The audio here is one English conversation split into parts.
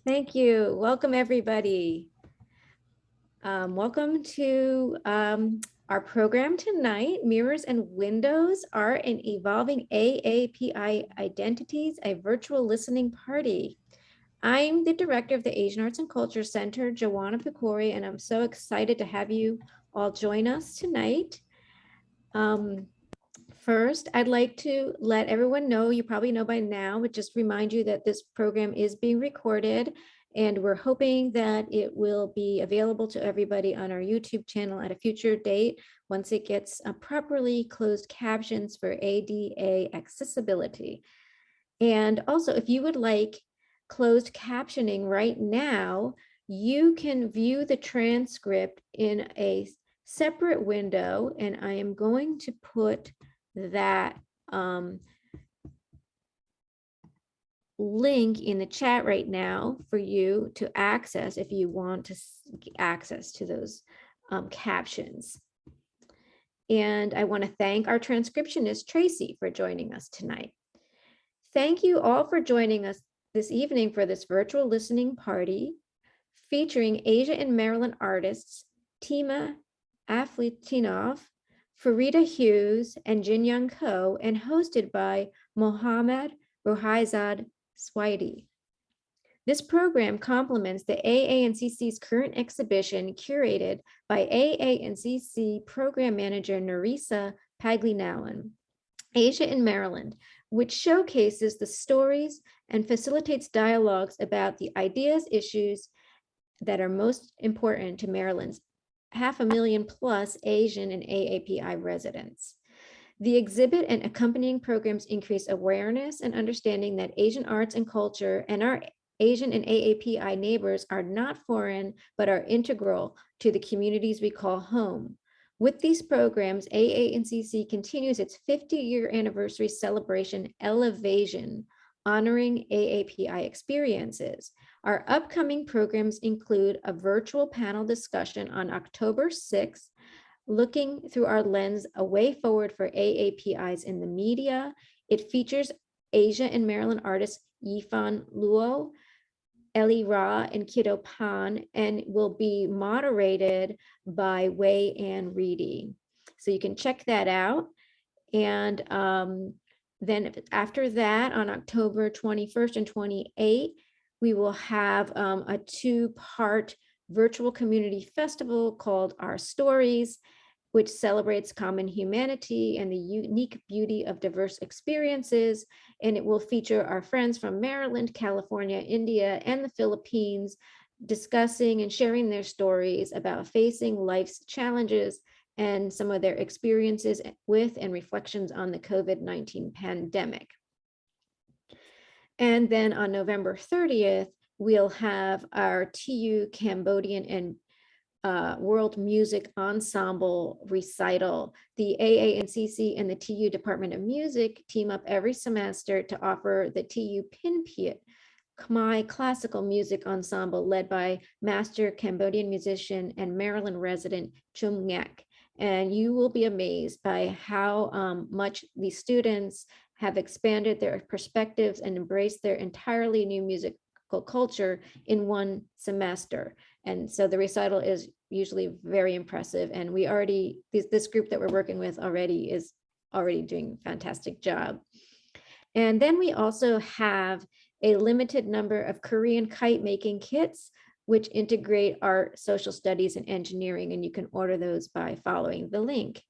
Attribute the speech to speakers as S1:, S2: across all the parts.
S1: Thank you. Welcome, everybody. Welcome to our program tonight, Mirrors and Windows, Art and Evolving AAPI Identities, a virtual listening party. I'm the director of the Asian Arts and Culture Center, Joanna Picori, and I'm so excited to have you all join us tonight. First, I'd like to let everyone know, you probably know by now, but just remind you that this program is being recorded, and we're hoping that it will be available to everybody on our YouTube channel at a future date once it gets properly closed captions for ADA accessibility. And also, if you would like closed captioning right now, you can view the transcript in a separate window, and I am going to put that link in the chat right now for you to access if you want to access to those captions. And I want to thank our transcriptionist, Tracy, for joining us tonight. Thank you all for joining us this evening for this virtual listening party featuring Asia and Maryland artists Tima Aflitunov, Farida Hughes, and Jinyoung Koh, and hosted by Mohammad Rohaizad Suaidi. This program complements the AA&CC's current exhibition curated by AA&CC Program Manager Nerissa Paglinawan, Asia in Maryland, which showcases the stories and facilitates dialogues about the ideas, issues that are most important to Maryland's 500,000+ Asian and AAPI residents. The exhibit and accompanying programs increase awareness and understanding that Asian arts and culture and our Asian and AAPI neighbors are not foreign, but are integral to the communities we call home. With these programs, AA&CC continues its 50-year anniversary celebration, Elevation, honoring AAPI experiences. Our upcoming programs include a virtual panel discussion on October 6th, looking through our lens, a way forward for AAPIs in the media. It features Asia and Maryland artists Yifan Luo, Eli Ra, and Kiddo Pan, and will be moderated by Wei Ann Reedy. So you can check that out. And then after that, on October 21st and 28th, we will have a 2-part virtual community festival called Our Stories, which celebrates common humanity and the unique beauty of diverse experiences. And it will feature our friends from Maryland, California, India, and the Philippines discussing and sharing their stories about facing life's challenges and some of their experiences with and reflections on the COVID-19 pandemic. And then on November 30th, we'll have our TU Cambodian and World Music Ensemble recital. The AA&CC and the TU Department of Music team up every semester to offer the TU Pinpiet Khmer Classical Music Ensemble led by master Cambodian musician and Maryland resident Chum Ngak. And you will be amazed by how much these students have expanded their perspectives and embraced their entirely new musical culture in one semester. And so the recital is usually very impressive. And we already, this group that we're working with already is already doing a fantastic job. And then we also have a limited number of Korean kite making kits, which integrate art, social studies, and engineering. And you can order those by following the link.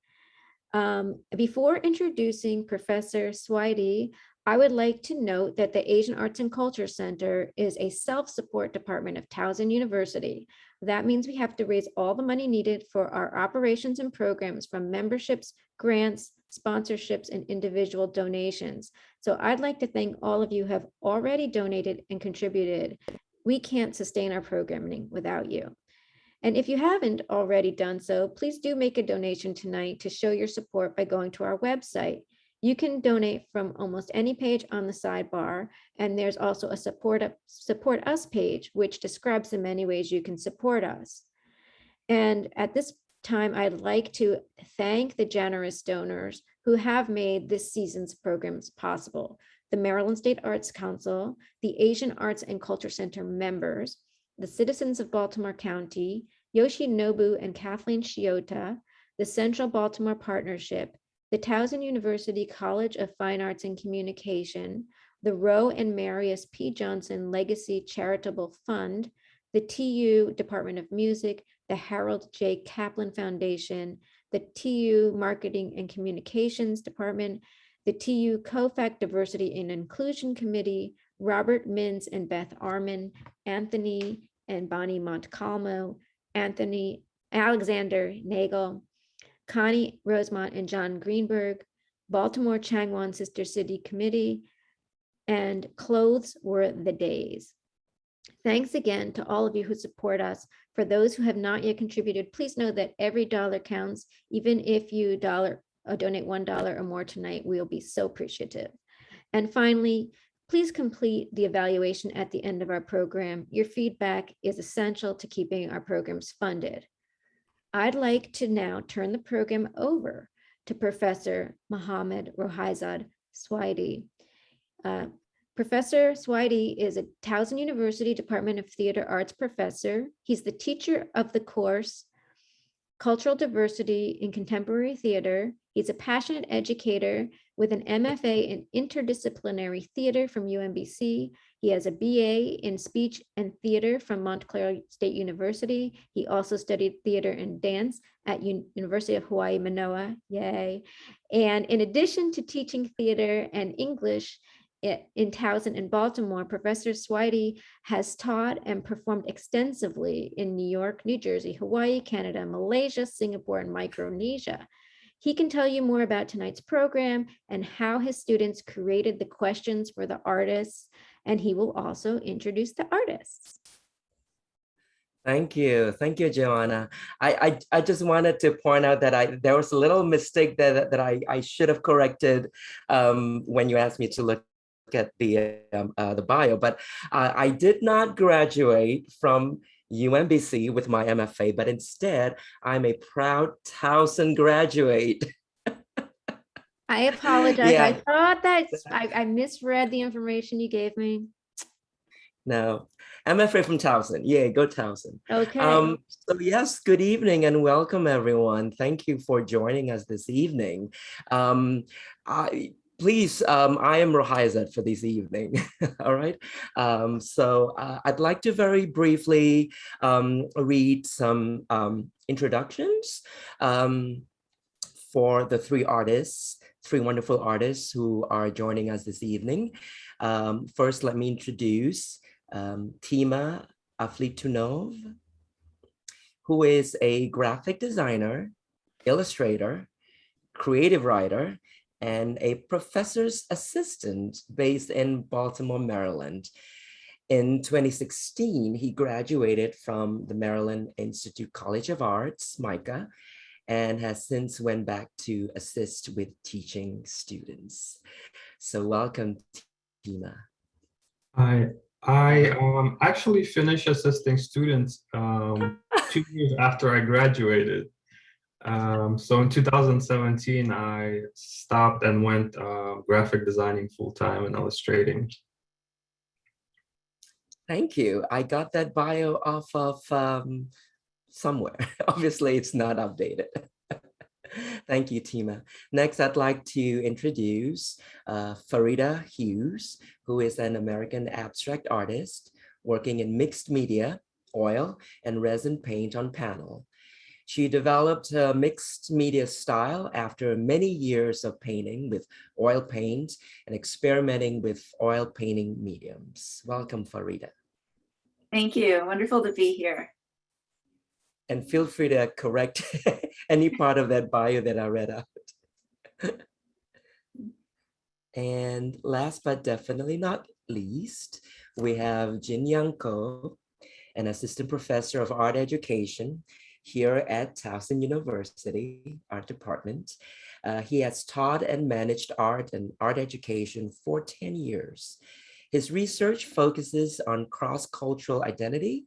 S1: Before introducing Professor Suaidi, I would like to note that the Asian Arts and Culture Center is a self-support department of Towson University. That means we have to raise all the money needed for our operations and programs from memberships, grants, sponsorships, and individual donations. So I'd like to thank all of you who have already donated and contributed. We can't sustain our programming without you. And if you haven't already done so, please do make a donation tonight to show your support by going to our website. You can donate from almost any page on the sidebar, and there's also a support us page, which describes the many ways you can support us. And at this time, I'd like to thank the generous donors who have made this season's programs possible. the Maryland State Arts Council, the Asian Arts and Culture Center members, the citizens of Baltimore County, Yoshinobu and Kathleen Shiota, the Central Baltimore Partnership, the Towson University College of Fine Arts and Communication, the Roe and Marius P. Johnson Legacy Charitable Fund, the TU Department of Music, the Harold J. Kaplan Foundation, the TU Marketing and Communications Department, the TU-COFAC Diversity and Inclusion Committee, Robert Mintz and Beth Arman, Anthony and Bonnie Montcalmo, Anthony Alexander Nagel, Connie Rosemont and John Greenberg, Baltimore Changwon Sister City Committee, and Clothes Were the Days. Thanks again to all of you who support us. For those who have not yet contributed, please know that every dollar counts. Even if you donate $1 or more tonight, we'll be so appreciative. And finally, please complete the evaluation at the end of our program. Your feedback is essential to keeping our programs funded. I'd like to now turn the program over to Professor Mohammad Rohaizad Suaidi. Professor Suaidi is a Towson University Department of Theater Arts professor. He's the teacher of the course Cultural Diversity in Contemporary Theater. He's a passionate educator with an MFA in Interdisciplinary Theater from UMBC. He has a BA in Speech and Theater from Montclair State University. He also studied theater and dance at University of Hawaii, Manoa, yay. And in addition to teaching theater and English in Towson and Baltimore, Professor Suaidi has taught and performed extensively in New York, New Jersey, Hawaii, Canada, Malaysia, Singapore, and Micronesia. He can tell you more about tonight's program and how his students created the questions for the artists, and he will also introduce the artists.
S2: Thank you, Joanna. I just wanted to point out that there was a little mistake that I should have corrected when you asked me to look at the bio, but I did not graduate from UMBC with my MFA, but instead I'm a proud Towson graduate.
S1: I apologize.
S2: Yeah.
S1: I thought that I misread the information you gave me.
S2: No, MFA from Towson. Yeah, go Towson.
S1: Okay.
S2: So yes, good evening and welcome everyone. Thank you for joining us this evening. Please, I am Rohaizad for this evening, all right? I'd like to very briefly read some introductions for the three wonderful artists who are joining us this evening. First, let me introduce Tima Aflitunov, who is a graphic designer, illustrator, creative writer, and a professor's assistant based in Baltimore, Maryland. In 2016, he graduated from the Maryland Institute College of Arts, MICA, and has since went back to assist with teaching students. So welcome, Tima.
S3: I actually finished assisting students 2 years after I graduated. So in 2017, I stopped and went graphic designing full-time and illustrating.
S2: Thank you. I got that bio off of somewhere. Obviously, it's not updated. Thank you, Tima. Next, I'd like to introduce Farida Hughes, who is an American abstract artist working in mixed media, oil, and resin paint on panel. She developed a mixed media style after many years of painting with oil paint and experimenting with oil painting mediums. Welcome, Farida.
S4: Thank you. Wonderful to be here.
S2: And feel free to correct any part of that bio that I read out. And last but definitely not least, we have Jinyoung Koh, an assistant professor of art education here at Towson University, Art Department. He has taught and managed art and art education for 10 years. His research focuses on cross-cultural identity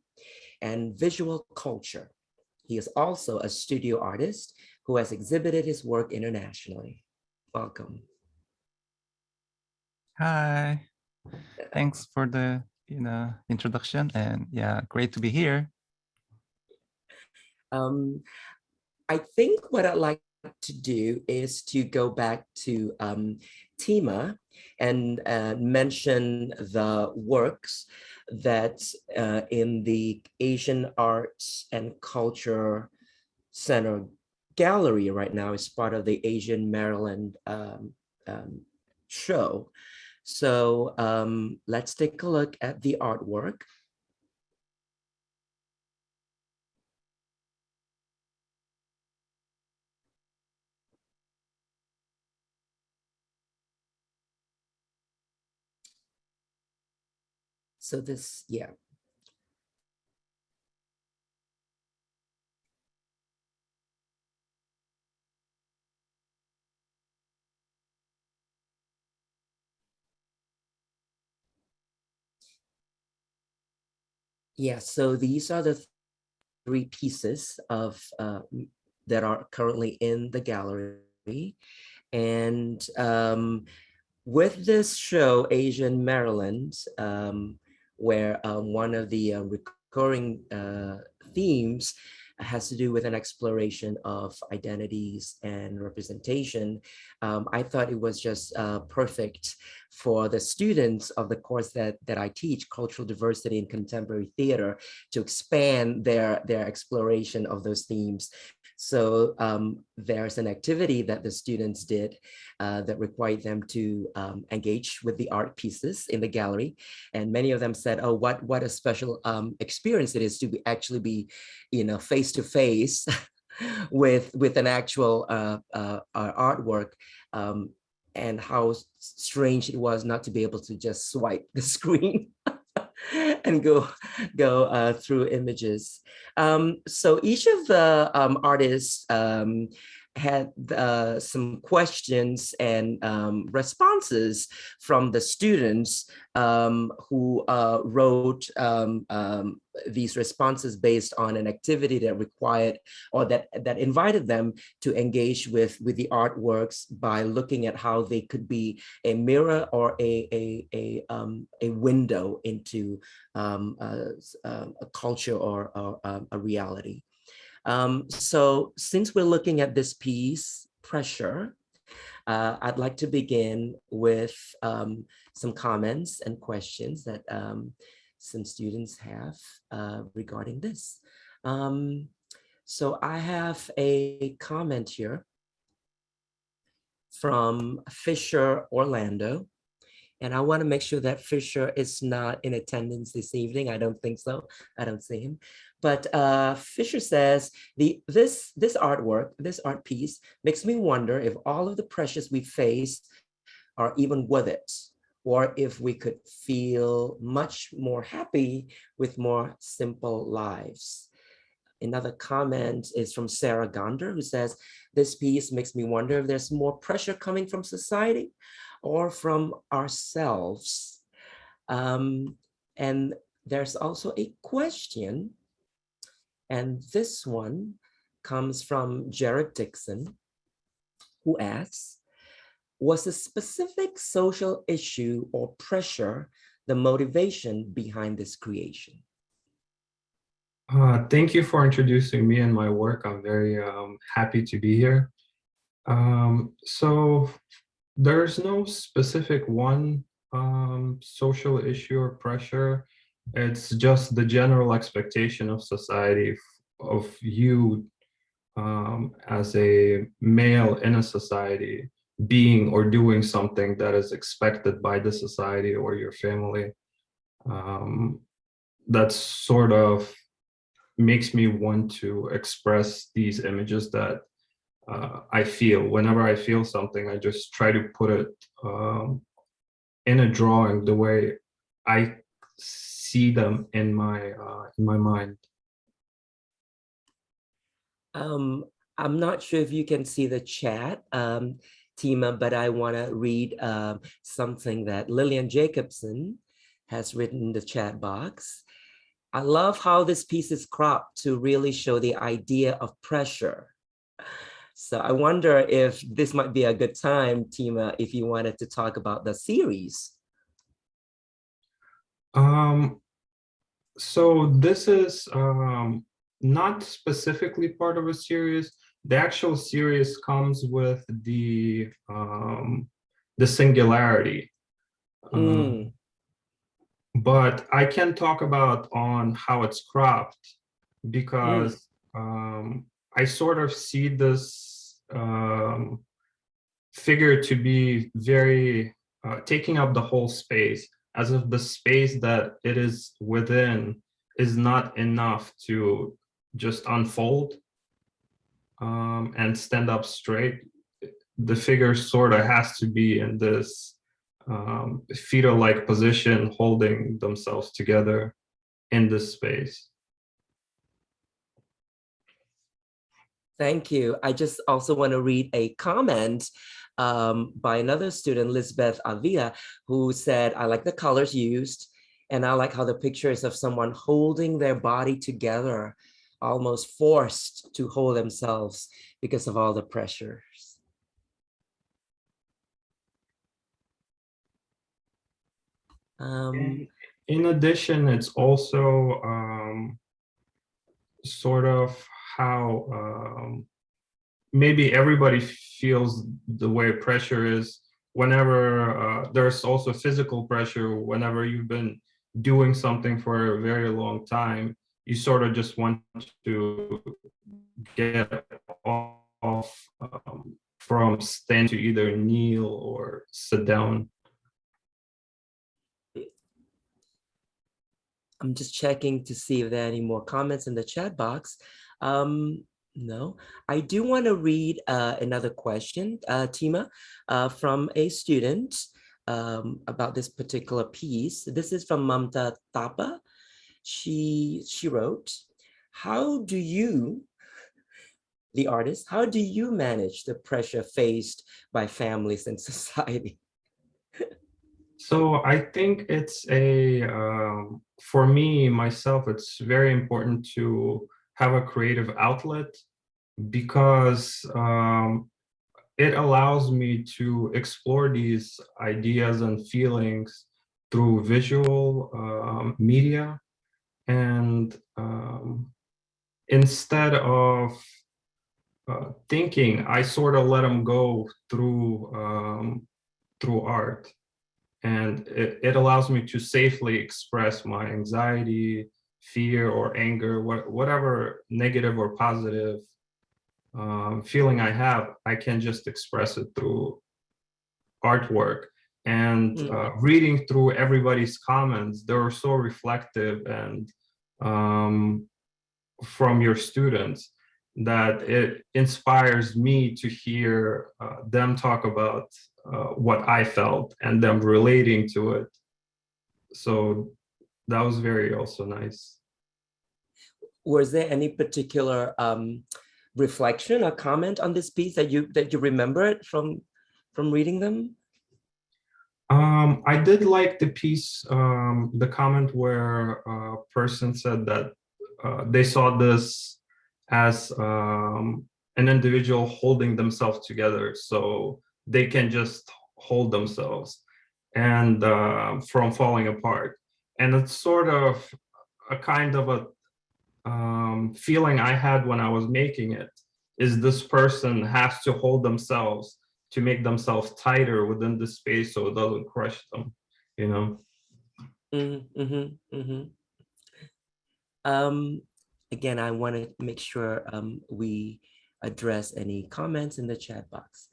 S2: and visual culture. He is also a studio artist who has exhibited his work internationally. Welcome.
S5: Hi. Thanks for the introduction, and yeah, great to be here.
S2: I think what I'd like to do is to go back to Tima and mention the works that in the Asian Arts and Culture Center gallery right now is part of the Asian Maryland show. So let's take a look at the artwork. So this, yeah. Yeah, so these are the three pieces of that are currently in the gallery. And with this show, Asian Maryland, where one of the recurring themes has to do with an exploration of identities and representation, I thought it was just perfect for the students of the course that I teach, Cultural Diversity in Contemporary Theater, to expand their exploration of those themes. So there's an activity that the students did that required them to engage with the art pieces in the gallery. And many of them said, oh, what a special experience it is to actually be, face to face with an actual artwork, and how strange it was not to be able to just swipe the screen and go through images. So each of the artists had some questions and responses from the students who wrote these responses based on an activity that required, or that invited them to engage with the artworks by looking at how they could be a mirror or a window into a culture or a reality. So since we're looking at this piece, Pressure, I'd like to begin with some comments and questions that some students have regarding this. So I have a comment here from Fisher Orlando. And I want to make sure that Fisher is not in attendance this evening. I don't think so. I don't see him. But Fisher says, this artwork, this art piece makes me wonder if all of the pressures we face are even worth it, or if we could feel much more happy with more simple lives. Another comment is from Sarah Gonder, who says, this piece makes me wonder if there's more pressure coming from society or from ourselves. And there's also a question, and this one comes from Jared Dixon, who asks, was a specific social issue or pressure the motivation behind this creation?
S3: Thank you for introducing me and my work. I'm very happy to be here. So there's no specific one social issue or pressure. It's just the general expectation of society of you as a male in a society being or doing something that is expected by the society or your family. That sort of makes me want to express these images that I feel. Whenever I feel something, I just try to put it in a drawing the way I see them in my mind.
S2: I'm not sure if you can see the chat, Tima, but I want to read something that Lillian Jacobson has written in the chat box. I love how this piece is cropped to really show the idea of pressure. So I wonder if this might be a good time, Tima, if you wanted to talk about the series.
S3: So this is not specifically part of a series. The actual series comes with the singularity. But I can talk about on how it's cropped, because I sort of see this figure to be very taking up the whole space, as if the space that it is within is not enough to just unfold and stand up straight. The figure sort of has to be in this fetal-like position, holding themselves together in this space.
S2: Thank you. I just also want to read a comment by another student, Lisbeth Avila, who said, I like the colors used, and I like how the picture is of someone holding their body together, almost forced to hold themselves because of all the pressures.
S3: In addition, it's also sort of how maybe everybody feels the way pressure is whenever there's also physical pressure. Whenever you've been doing something for a very long time, you sort of just want to get off from stand to either kneel or sit down.
S2: I'm just checking to see if there are any more comments in the chat box. No, I do want to read another question, Tima, from a student about this particular piece. This is from Mamta Tapa. She wrote, how do you, the artist, how do you manage the pressure faced by families and society?
S3: So I think it's for me, myself, it's very important to have a creative outlet, because it allows me to explore these ideas and feelings through visual media. And instead of thinking, I sort of let them go through art. And it allows me to safely express my anxiety, fear, or anger, whatever negative or positive feeling I have. I can just express it through artwork. And reading through everybody's comments, they were so reflective, and from your students, that it inspires me to hear them talk about what I felt and them relating to it. So that was very also nice.
S2: Was there any particular reflection or comment on this piece that you remembered from reading them?
S3: I did like the piece, the comment where a person said that they saw this as an individual holding themselves together, so they can just hold themselves and from falling apart. And it's sort of a kind of a feeling I had when I was making it, is this person has to hold themselves to make themselves tighter within the space so it doesn't crush them, you know?
S2: Again, I want to make sure we address any comments in the chat box.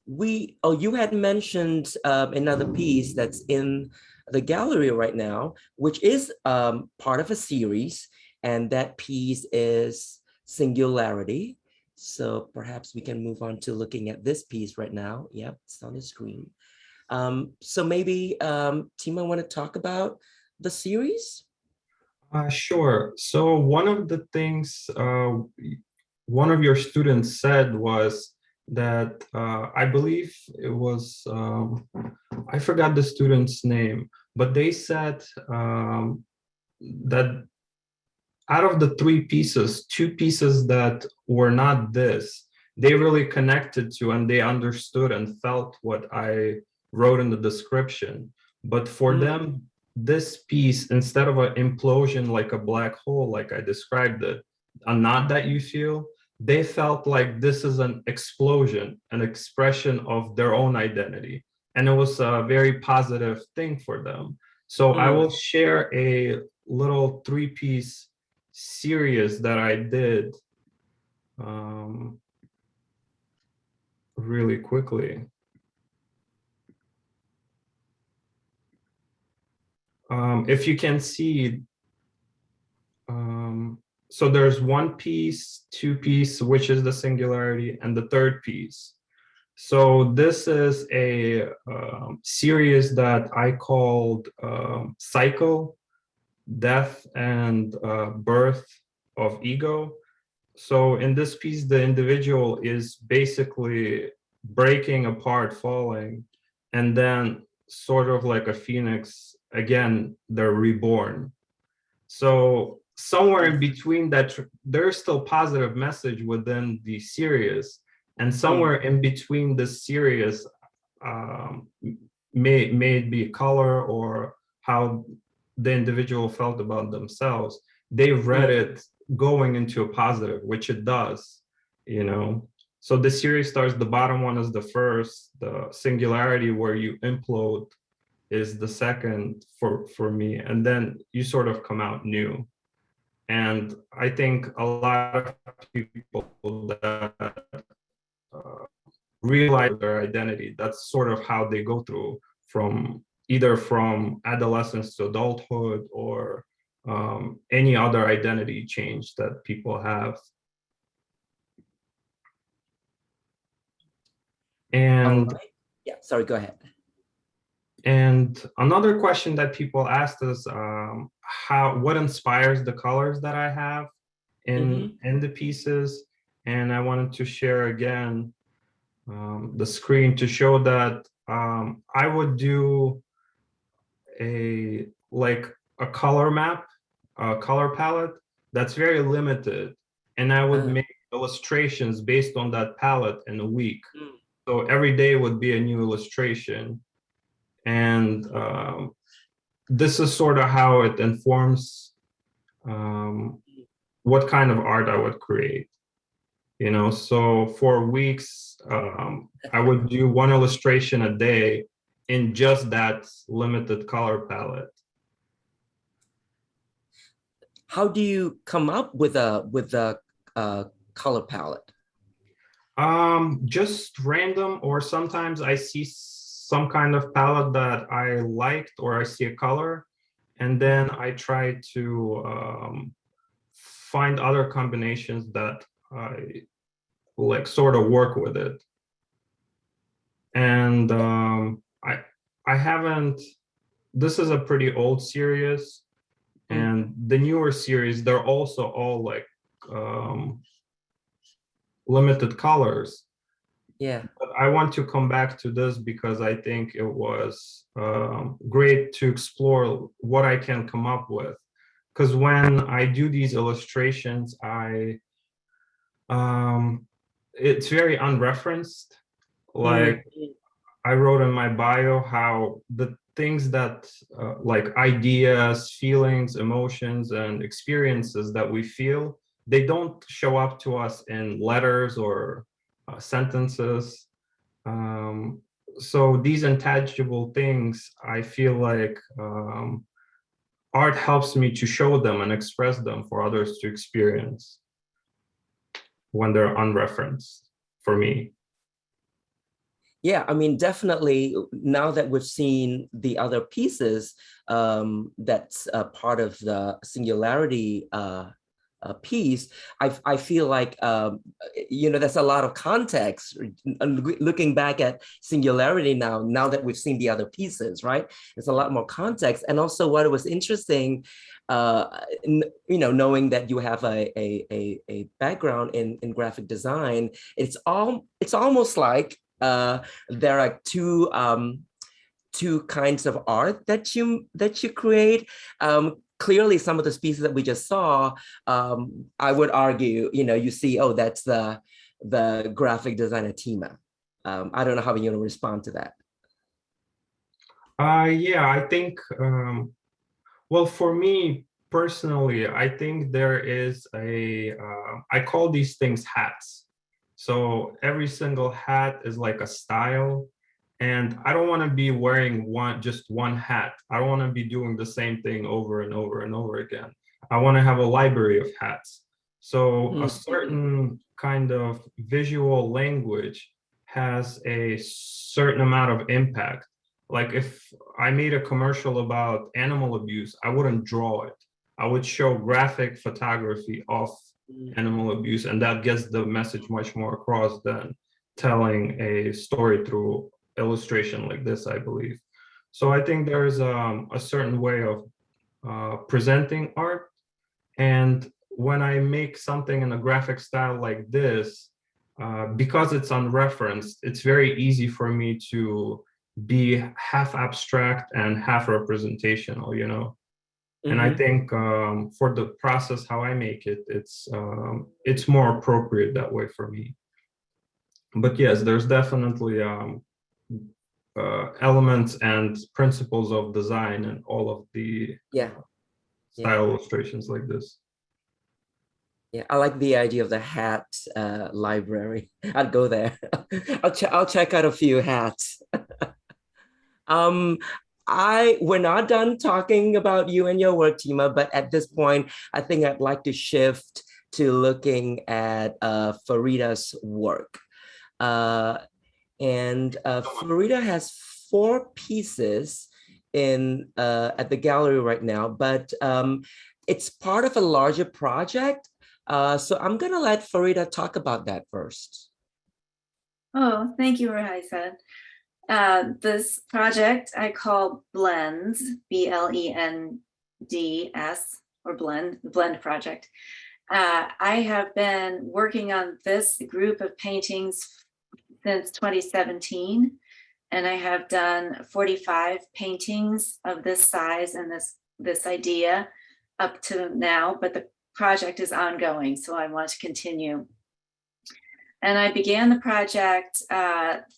S2: You had mentioned another piece that's in the gallery right now, which is part of a series, and that piece is Singularity. So perhaps we can move on to looking at this piece right now. Yep, it's on the screen. So maybe Tima, want to talk about the series?
S3: Sure. So one of the things one of your students said was that I believe it was, I forgot the student's name, but they said that out of the 3 pieces, 2 pieces that were not this, they really connected to, and they understood and felt what I wrote in the description. But for them, this piece, instead of an implosion like a black hole, like I described it, a knot that you feel, they felt like this is an explosion, an expression of their own identity. And it was a very positive thing for them. So I will share a little 3-piece series that I did really quickly. If you can see, so there's 1 piece, 2 piece, which is the singularity, and the 3rd piece. So this is a series that I called Cycle, Death, and Birth of Ego. So in this piece, the individual is basically breaking apart, falling, and then sort of like a phoenix, again, they're reborn. So somewhere in between that, there's still positive message within the series, and somewhere in between the series, may it be color or how the individual felt about themselves, they read it going into a positive, which it does, you know. So the series starts, the bottom one is the first, the singularity where you implode is the second for me, and then you sort of come out new. And I think a lot of people that realize their identity, that's sort of how they go through from either from adolescence to adulthood, or any other identity change that people have. And
S2: yeah, sorry, go ahead.
S3: And another question that people asked is what inspires the colors that I have in the pieces. And I wanted to share again the screen to show that I would do a color map, a color palette that's very limited, and I would make illustrations based on that palette in a week. So every day would be a new illustration. And this is sort of how it informs what kind of art I would create. You know, so for weeks, I would do 1 illustration a day in just that limited color palette.
S2: How do you come up with a color palette?
S3: Just random, or sometimes I see some kind of palette that I liked, or I see a color, and then I try to find other combinations that I like sort of work with it. And I haven't, this is a pretty old series, and the newer series, they're also all like limited colors.
S2: Yeah.
S3: But I want to come back to this because I think it was great to explore what I can come up with. Because when I do these illustrations, it's very unreferenced. Like I wrote in my bio how the things that like ideas, feelings, emotions, and experiences that we feel, they don't show up to us in letters or sentences. So these intangible things, I feel like art helps me to show them and express them for others to experience when they're unreferenced for me.
S2: Yeah, I mean, definitely now that we've seen the other pieces, that's part of the singularity piece, I feel like, you know, there's a lot of context looking back at singularity now that we've seen the other pieces, right? There's a lot more context. And also what was interesting, you know, knowing that you have a background in graphic design, it's almost like there are two kinds of art that you create. Clearly, some of the pieces that we just saw, I would argue, you know, you see, oh, that's the the graphic designer Tima. I don't know how you want to respond to that.
S3: Yeah, I think, well, for me personally, I think there is I call these things hats. So every single hat is like a style. And I don't want to be wearing just one hat. I don't want to be doing the same thing over and over and over again. I want to have a library of hats. So a certain kind of visual language has a certain amount of impact. Like if I made a commercial about animal abuse, I wouldn't draw it. I would show graphic photography of animal abuse, and that gets the message much more across than telling a story through illustration like this, I believe. So I think there's a certain way of presenting art. And when I make something in a graphic style like this, because it's unreferenced, it's very easy for me to be half abstract and half representational, you know? And I think for the process, how I make it, it's more appropriate that way for me. But yes, there's definitely elements and principles of design and all of the style illustrations like this.
S2: Yeah, I like the idea of the hat library. I'd go there. I'll check out a few hats. We're not done talking about you and your work, Tima, but at this point, I think I'd like to shift to looking at Farida's work. Farida has 4 pieces at the gallery right now, but it's part of a larger project. So I'm gonna let Farida talk about that first.
S4: Oh, thank you, Rohaizad. This project I call Blends, BLENDS, or Blend, the Blend Project. I have been working on this group of paintings since 2017, and I have done 45 paintings of this size and this idea up to now, but the project is ongoing, so I want to continue. And I began the project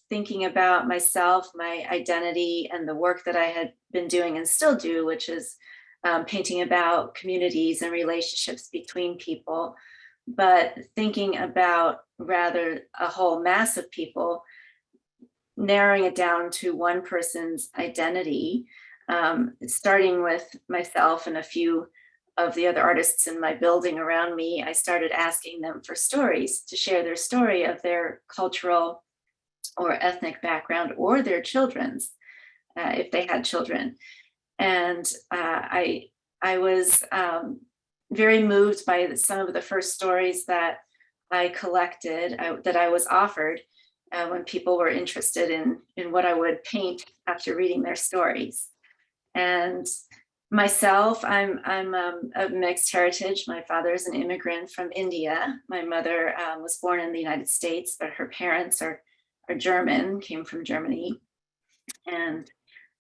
S4: thinking about myself, my identity, and the work that I had been doing and still do, which is painting about communities and relationships between people, but thinking about rather a whole mass of people, narrowing it down to one person's identity, starting with myself and a few of the other artists in my building around me. I started asking them for stories, to share their story of their cultural or ethnic background or their children's, if they had children. And I was very moved by some of the first stories that I collected, that I was offered when people were interested in what I would paint after reading their stories. And myself, I'm of mixed heritage. My father is an immigrant from India. My mother was born in the United States, but her parents are German, came from Germany. And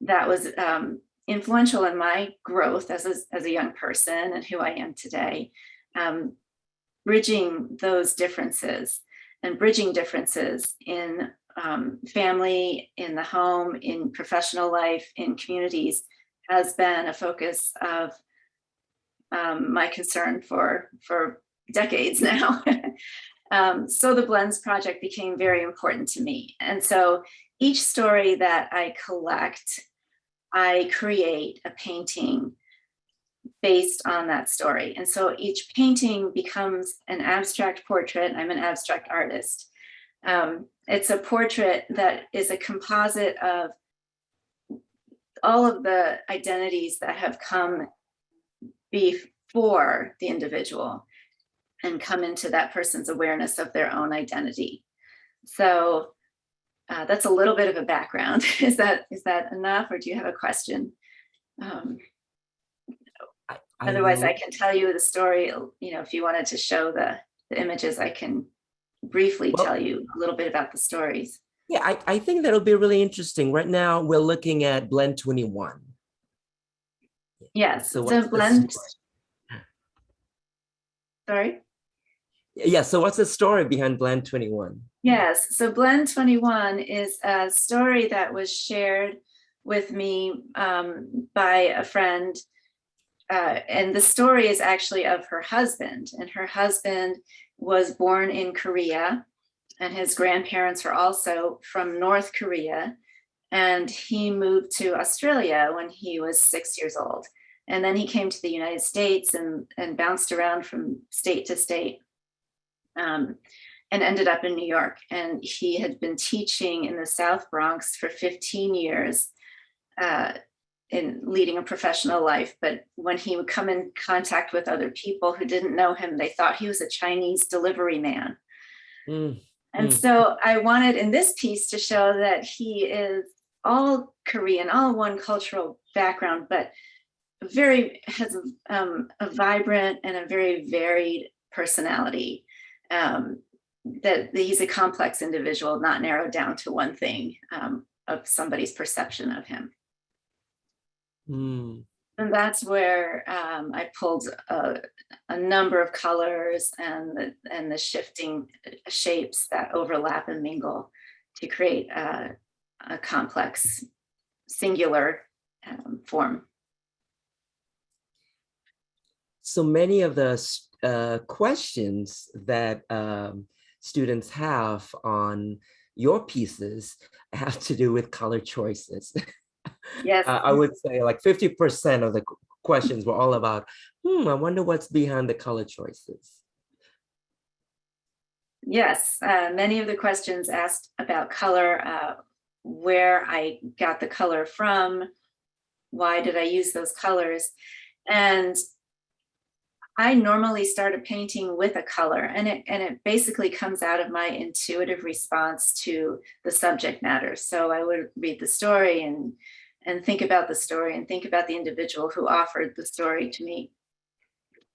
S4: that was influential in my growth as a young person and who I am today. Bridging those differences and bridging differences in family, in the home, in professional life, in communities has been a focus of my concern for decades now. So the Blends project became very important to me. And so each story that I collect, I create a painting based on that story. And so each painting becomes an abstract portrait. I'm an abstract artist. It's a portrait that is a composite of all of the identities that have come before the individual and come into that person's awareness of their own identity. So that's a little bit of a background. Is that enough, or do you have a question? Otherwise, I can tell you the story. You know, if you wanted to show the images, I can briefly tell you a little bit about the stories.
S2: Yeah, I think that'll be really interesting. Right now, we're looking at Blend 21.
S4: Yes,
S2: so
S4: Blend. Sorry?
S2: Yeah, so what's the story behind Blend 21?
S4: Yes, so Blend 21 is a story that was shared with me by a friend. And the story is actually of her husband. And her husband was born in Korea, and his grandparents were also from North Korea. And he moved to Australia when he was 6 years old. And then he came to the United States and bounced around from state to state. And ended up in New York. And he had been teaching in the South Bronx for 15 years in leading a professional life. But when he would come in contact with other people who didn't know him, they thought he was a Chinese delivery man. And so I wanted in this piece to show that he is all Korean, all one cultural background, but has a vibrant and a very varied personality. That he's a complex individual, not narrowed down to one thing of somebody's perception of him. And that's where I pulled a number of colors and the shifting shapes that overlap and mingle to create a complex, singular form.
S2: So many of the questions that students have on your pieces have to do with color choices.
S4: Yes.
S2: I would say like 50% of the questions were all about, I wonder what's behind the color choices.
S4: Yes, many of the questions asked about color, where I got the color from, why did I use those colors? And I normally start a painting with a color, and it basically comes out of my intuitive response to the subject matter. So I would read the story and think about the story and think about the individual who offered the story to me.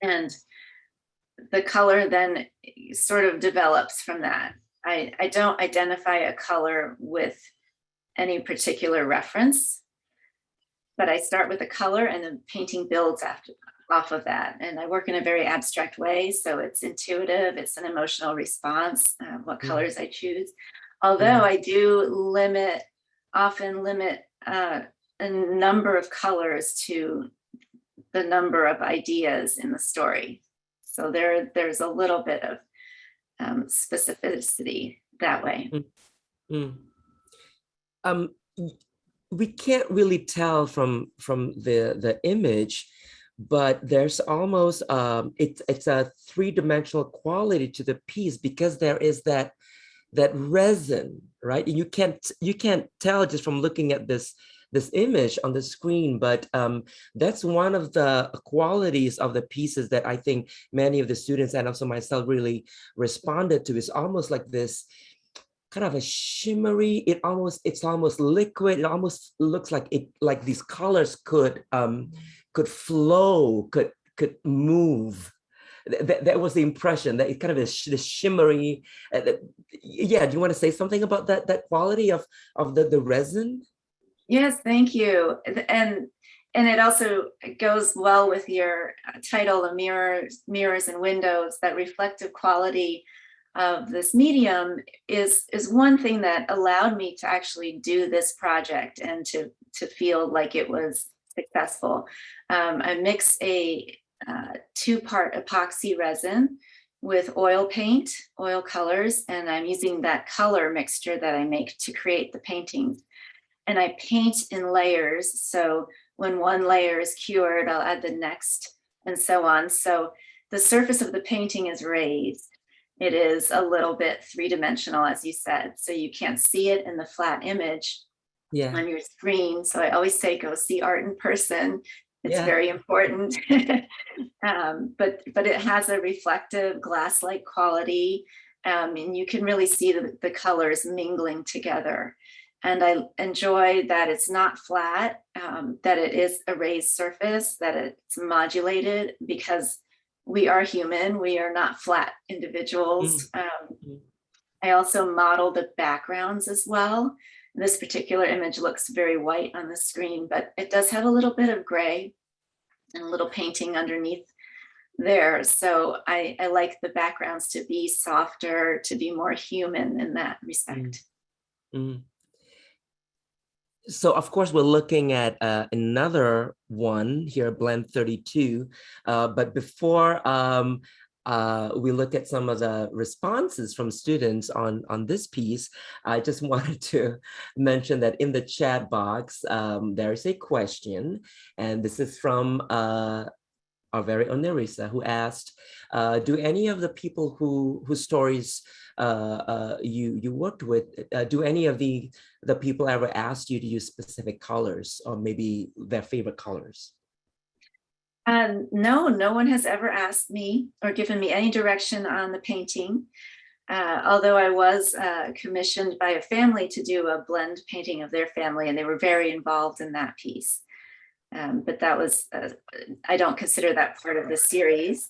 S4: And the color then sort of develops from that. I don't identify a color with any particular reference, but I start with a color and the painting builds off of that. And I work in a very abstract way. So it's intuitive, it's an emotional response, what colors I choose. Although I do often limit a number of colors to the number of ideas in the story. So there's a little bit of specificity that way.
S2: We can't really tell from the image, but there's almost it's a three-dimensional quality to the piece because there is that resin, right? You can't tell just from looking at this image on the screen, but that's one of the qualities of the pieces that I think many of the students and also myself really responded to. It's almost like this kind of a shimmery, it's almost liquid. It almost looks like these colors could flow, could move. That was the impression, that it kind of is the shimmery. Yeah, do you want to say something about that quality of the resin?
S4: Yes, thank you. And it also goes well with your title, the mirrors and windows. That reflective quality of this medium is one thing that allowed me to actually do this project and to feel like it was successful. I mixed a 2-part epoxy resin with oil paint, oil colors, and I'm using that color mixture that I make to create the paintings. And I paint in layers. So when one layer is cured, I'll add the next and so on. So the surface of the painting is raised. It is a little bit three-dimensional, as you said. So you can't see it in the flat image on your screen. So I always say, go see art in person. It's very important. But it has a reflective glass-like quality. And you can really see the colors mingling together. And I enjoy that it's not flat, that it is a raised surface, that it's modulated, because we are human, we are not flat individuals. I also model the backgrounds as well. This particular image looks very white on the screen, but it does have a little bit of gray and a little painting underneath there. So I like the backgrounds to be softer, to be more human in that respect.
S2: Mm. So of course, we're looking at another one here, Blend 32. But before we look at some of the responses from students on this piece, I just wanted to mention that in the chat box, there is a question, and this is from our very own Nerissa, who asked, do any of the people whose stories you worked with, do any of the people ever asked you to use specific colors or maybe their favorite colors?
S4: No, no one has ever asked me or given me any direction on the painting. Although I was commissioned by a family to do a blend painting of their family, and they were very involved in that piece. But that was, I don't consider that part of the series.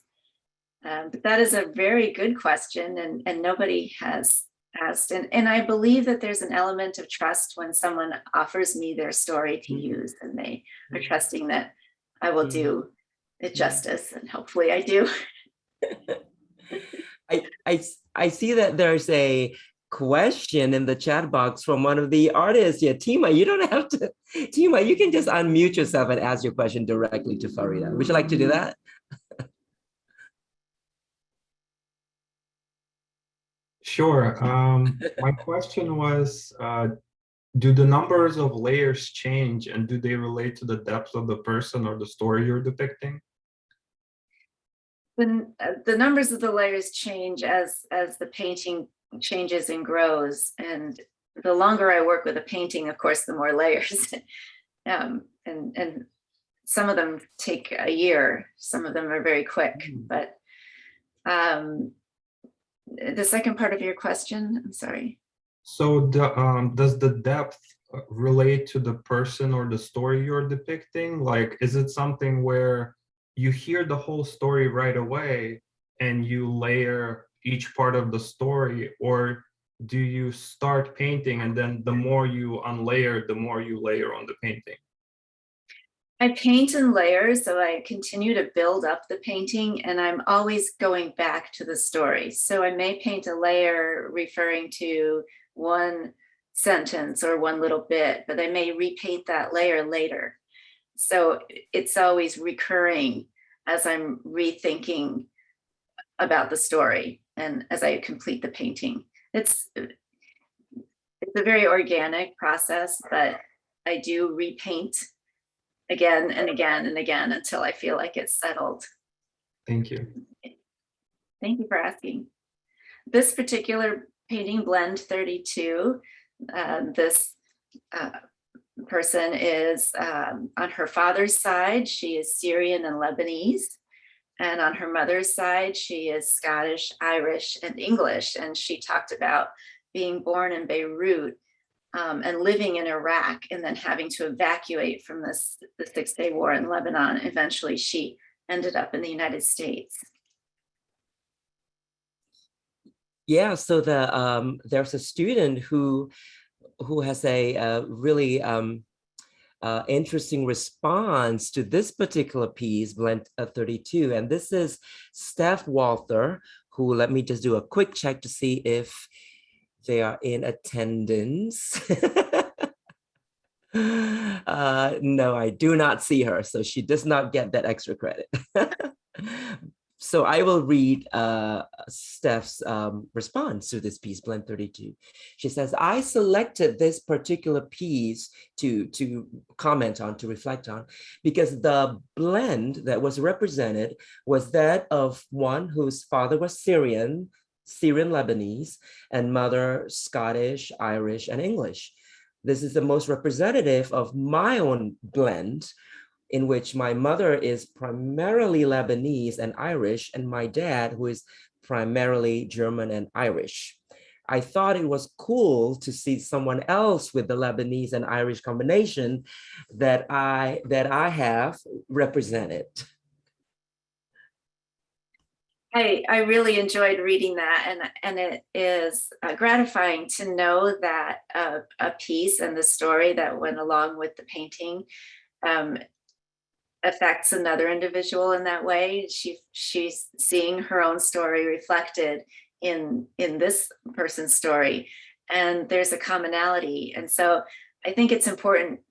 S4: But that is a very good question, and nobody has asked. And I believe that there's an element of trust when someone offers me their story to use, and they are trusting that I will do it justice, and hopefully I do.
S2: I see that there's a question in the chat box from one of the artists. Yeah, Tima, you don't have to. Tima, you can just unmute yourself and ask your question directly to Farida. Would you like to do that?
S3: Sure. My question was, do the numbers of layers change, and do they relate to the depth of the person or the story you're depicting?
S4: The numbers of the layers change as the painting changes and grows. And the longer I work with a painting, of course, the more layers. And some of them take a year. Some of them are very quick. But the second part of your question, I'm sorry.
S3: So does the depth relate to the person or the story you're depicting? Like, is it something where you hear the whole story right away and you layer each part of the story, or do you start painting and then the more you unlayer, the more you layer on the painting?
S4: I paint in layers, so I continue to build up the painting, and I'm always going back to the story. So I may paint a layer referring to one sentence or one little bit, but I may repaint that layer later. So it's always recurring as I'm rethinking about the story and as I complete the painting. It's a very organic process, but I do repaint again and again and again until I feel like it's settled.
S3: Thank you.
S4: Thank you for asking. This particular painting, Blend 32, this person is on her father's side, she is Syrian and Lebanese. And on her mother's side, she is Scottish, Irish, and English. And she talked about being born in Beirut and living in Iraq, and then having to evacuate from the 6-day war in Lebanon. Eventually, she ended up in the United States.
S2: Yeah, so there's a student who has a really interesting response to this particular piece, Blend 32, and this is Steph Walther, who, let me just do a quick check to see if they are in attendance. No, I do not see her, so she does not get that extra credit. So I will read Steph's response to this piece, Blend 32. She says, I selected this particular piece to comment on, to reflect on, because the blend that was represented was that of one whose father was Syrian Lebanese, and mother Scottish, Irish, and English. This is the most representative of my own blend, in which my mother is primarily Lebanese and Irish, and my dad, who is primarily German and Irish. I thought it was cool to see someone else with the Lebanese and Irish combination that I have represented.
S4: I really enjoyed reading that, and it is gratifying to know that a piece and the story that went along with the painting affects another individual in that way. She's seeing her own story reflected in this person's story, and there's a commonality. And so I think it's important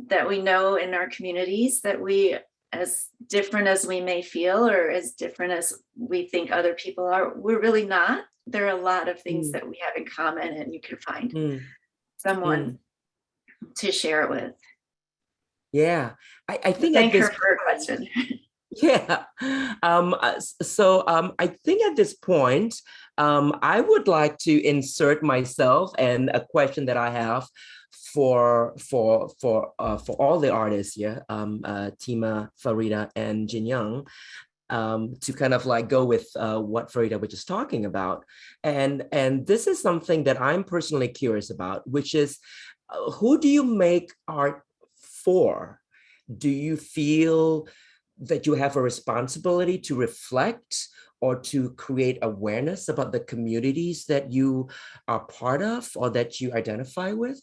S4: that we know in our communities that we, as different as we may feel or as different as we think other people are, we're really not. There are a lot of things that we have in common, and you can find someone to share it with.
S2: Yeah, I think
S4: Thank
S2: at this
S4: her for her question.
S2: Yeah. I think at this point, I would like to insert myself and a question that I have for all the artists here, Tima, Farida, and Jinyoung, to kind of like go with what Farida was just talking about. And this is something that I'm personally curious about, which is who do you make art for? Do you feel that you have a responsibility to reflect or to create awareness about the communities that you are part of or that you identify with?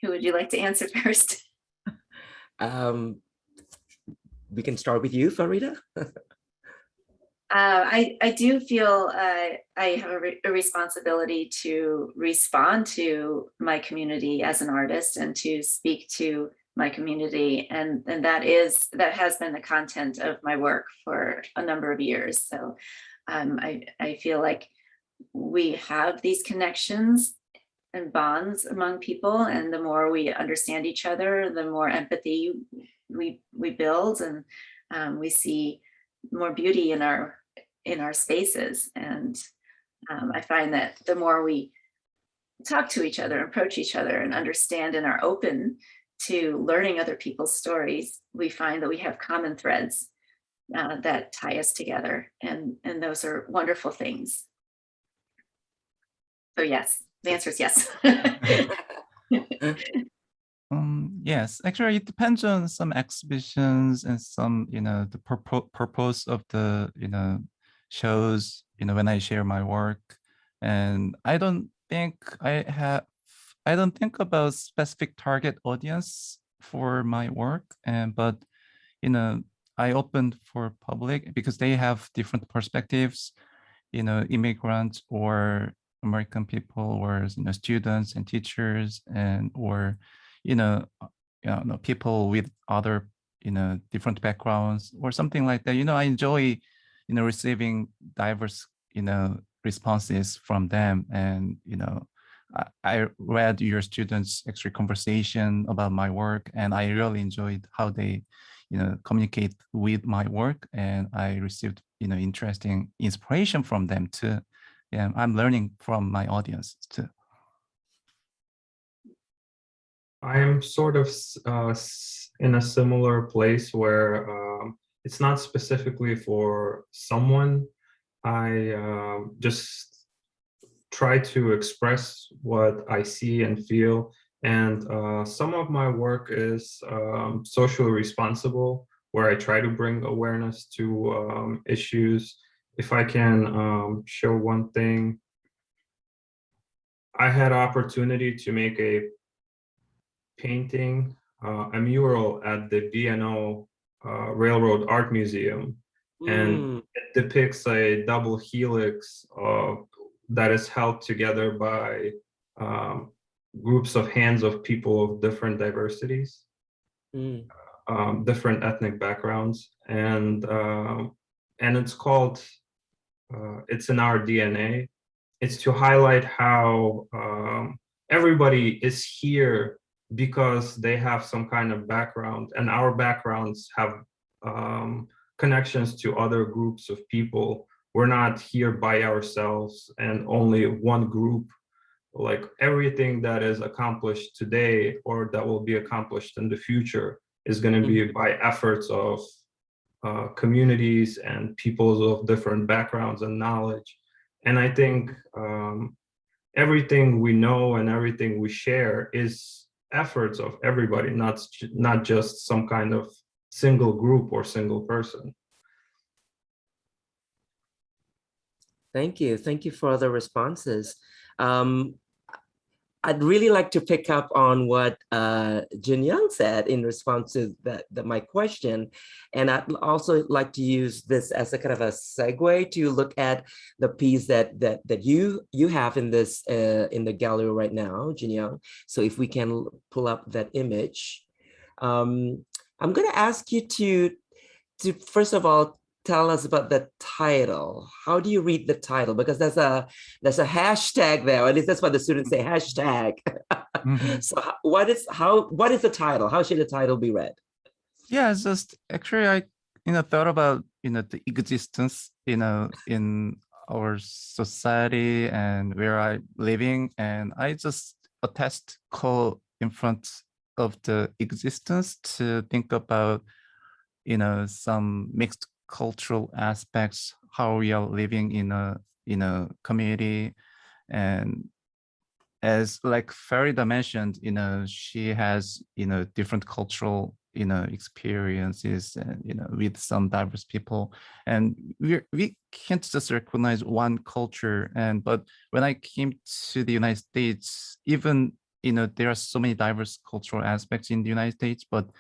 S4: Who would you like to answer first?
S2: We can start with you, Farida.
S4: I do feel I have a responsibility to respond to my community as an artist and to speak to my community, and that has been the content of my work for a number of years. So I feel like we have these connections and bonds among people, and the more we understand each other, the more empathy we build, and we see more beauty in our spaces. And I find that the more we talk to each other, approach each other, and understand and are open to learning other people's stories, we find that we have common threads that tie us together, and those are wonderful things. So yes, the answer is yes.
S5: Yes, actually, it depends on some exhibitions and some, the purpose of the, shows, when I share my work. And I don't think about specific target audience for my work. But, I opened for public because they have different perspectives, immigrants or American people, or, students and teachers, and, or, people with other, different backgrounds or something like that. I enjoy, receiving diverse, responses from them. And, I read your students' actually conversation about my work, and I really enjoyed how they, communicate with my work, and I received, interesting inspiration from them too. Yeah, I'm learning from my audience too.
S3: I'm sort of in a similar place where it's not specifically for someone. I just try to express what I see and feel. And some of my work is socially responsible, where I try to bring awareness to issues. If I can show one thing, I had opportunity to make a painting, a mural at the B&O Railroad Art Museum. And it depicts a double helix that is held together by groups of hands of people of different diversities, different ethnic backgrounds. And it's called, It's in Our DNA. It's to highlight how everybody is here because they have some kind of background, and our backgrounds have connections to other groups of people. We're not here by ourselves and only one group. Like everything that is accomplished today or that will be accomplished in the future is going to be by efforts of communities and peoples of different backgrounds and knowledge. And I think everything we know and everything we share is efforts of everybody, not just some kind of single group or single person.
S2: Thank you for the responses. I'd really like to pick up on what Jinyoung said in response to my question. And I'd also like to use this as a kind of a segue to look at the piece that you have in this in the gallery right now, Jinyoung. So if we can pull up that image. I'm going to ask you to first of all tell us about the title. How do you read the title? Because there's a hashtag there. At least that's what the students say, hashtag. So what is the title? How should the title be read?
S5: Yeah, it's just actually I thought about the existence in our society and where I living, and I just attached "co" in front of the existence to think about some mixed cultural aspects, how we are living in a community. And as like Farida mentioned, she has different cultural experiences, and with some diverse people, and we can't just recognize one culture. But when I came to the United States, even there are so many diverse cultural aspects in the United States, but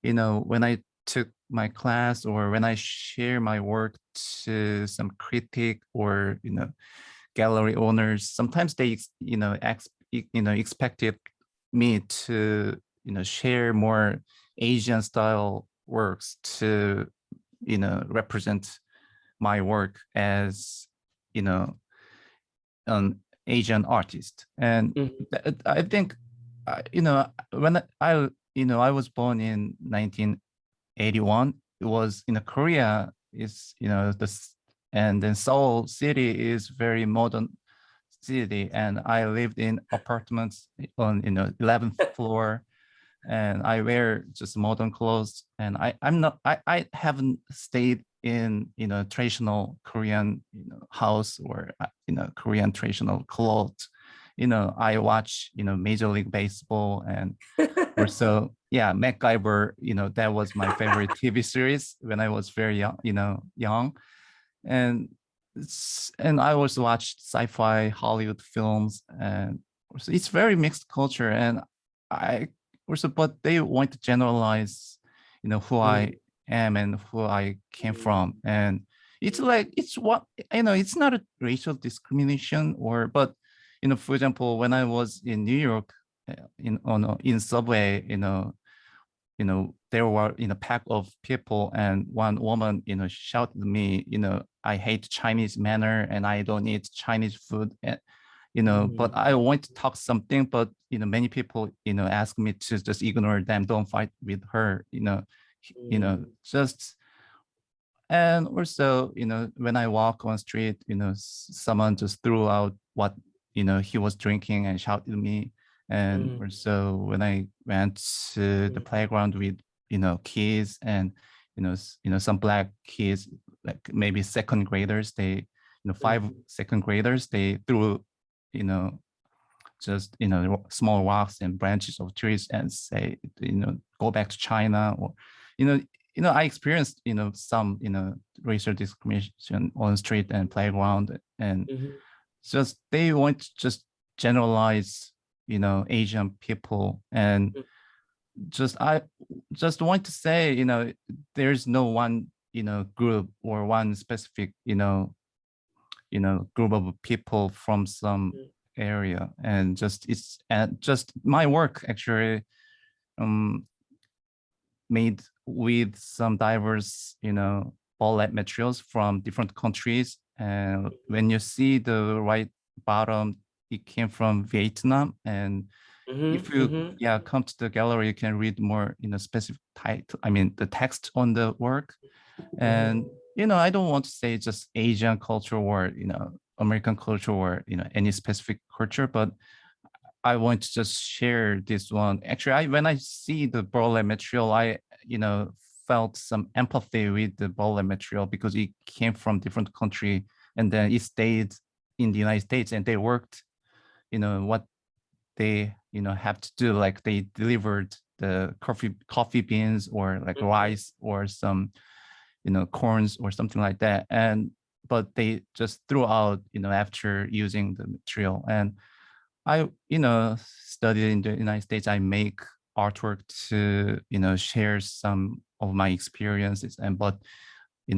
S5: when I took my class or when I share my work to some critic or gallery owners, sometimes they expected me to share more Asian style works to represent my work as an Asian artist. And I think when I was born in 1981, it was Korea is and then Seoul city is very modern city, and I lived in apartments on 11th floor, and I wear just modern clothes, and I haven't stayed in traditional Korean house or Korean traditional clothes. I watch Major League Baseball, and also MacGyver. That was my favorite TV series when I was very young, and I also watched sci-fi Hollywood films, and also it's very mixed culture. And I also, but they want to generalize, who I am and who I came from, and it's what it's not a racial discrimination but for example, when I was in New York, in subway, there were a pack of people, and one woman shouted at me, I hate Chinese manner and I don't eat Chinese food, and but I want to talk something, but many people ask me to just ignore them, don't fight with her, just. And also when I walk on street, someone just threw out what he was drinking and shouted at me. And also when I went to the playground with kids, and some black kids, like maybe second graders, they five second graders, they threw just small rocks and branches of trees and say go back to China, or I experienced some racial discrimination on street and playground, and just they want to just generalize Asian people. And I just want to say there's no one group or one specific group of people from some area, and just it's just my work actually made with some diverse bullet materials from different countries. And when you see the right bottom, it came from Vietnam. And if you come to the gallery, you can read more specific title, I mean the text on the work. And I don't want to say just Asian culture or American culture or any specific culture, but I want to just share this one. Actually, when I see the burlap material, I felt some empathy with the burlap material, because it came from different country, and then it stayed in the United States, and they worked what they have to do, like they delivered the coffee beans or like rice or some corns or something like that, and but they just threw out after using the material. And I, studied in the United States. I make artwork to, share some of my experiences, but,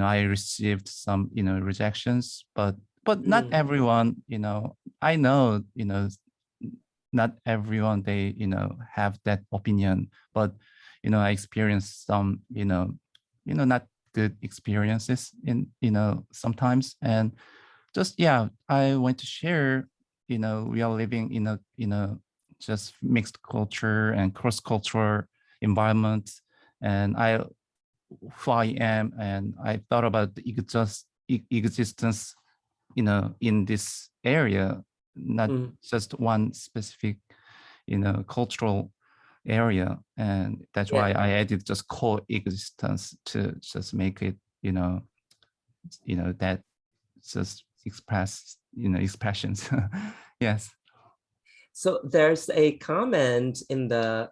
S5: I received some, rejections, but not everyone, I know, not everyone, they, have that opinion, but, I experienced some, not good experiences in, sometimes. And just, yeah, I want to share, we are living in a, just mixed culture and cross-cultural environment. And who I am, and I thought about the existence, in this area, not just one specific, cultural area. And that's
S2: Yeah.
S5: why I added just coexistence to just make it, that just express, expressions. Yes.
S2: So there's a comment in the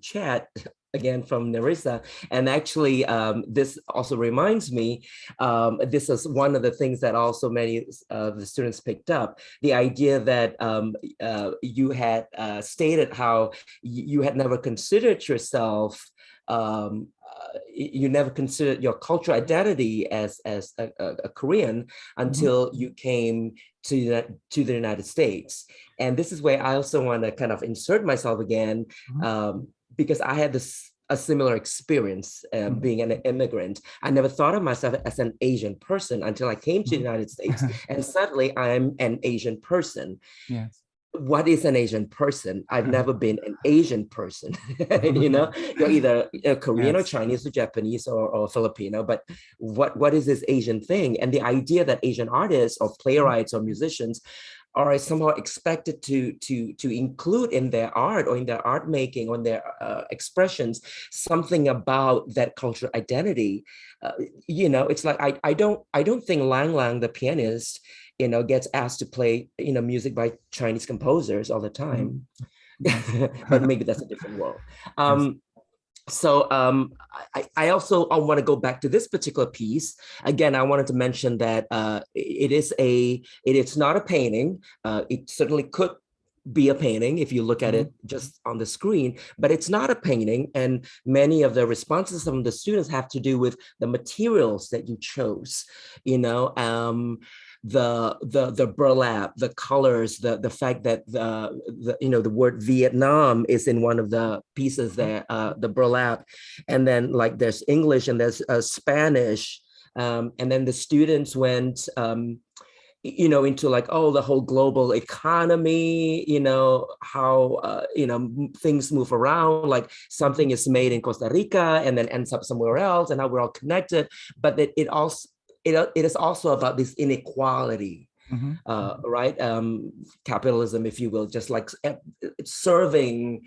S2: chat again from Nerissa, and actually this also reminds me, this is one of the things that also many of the students picked up, the idea that you had stated how you had never considered yourself, you never considered your cultural identity as a Korean until you came to the United States. And this is where I also want to kind of insert myself again, because I had a similar experience being an immigrant. I never thought of myself as an Asian person until I came to the United States, and suddenly I'm an Asian person.
S5: Yes.
S2: What is an Asian person? I've never been an Asian person. You're either Korean or Chinese or Japanese or Filipino, but what is this Asian thing? And the idea that Asian artists or playwrights or musicians are somehow expected to include in their art or in their art making or in their expressions something about that cultural identity. It's like I don't think Lang Lang, the pianist, gets asked to play music by Chinese composers all the time. But maybe that's a different world. So I also want to go back to this particular piece. Again, I wanted to mention that it's not a painting. It certainly could be a painting if you look at it just on the screen, but it's not a painting. And many of the responses from the students have to do with the materials that you chose, the burlap, the colors, the fact that the word Vietnam is in one of the pieces there, the burlap, and then like there's English and there's Spanish, and then the students went into like, the whole global economy, how things move around, like something is made in Costa Rica and then ends up somewhere else, and how we're all connected, but that it is also about this inequality, right? Capitalism, if you will, just like serving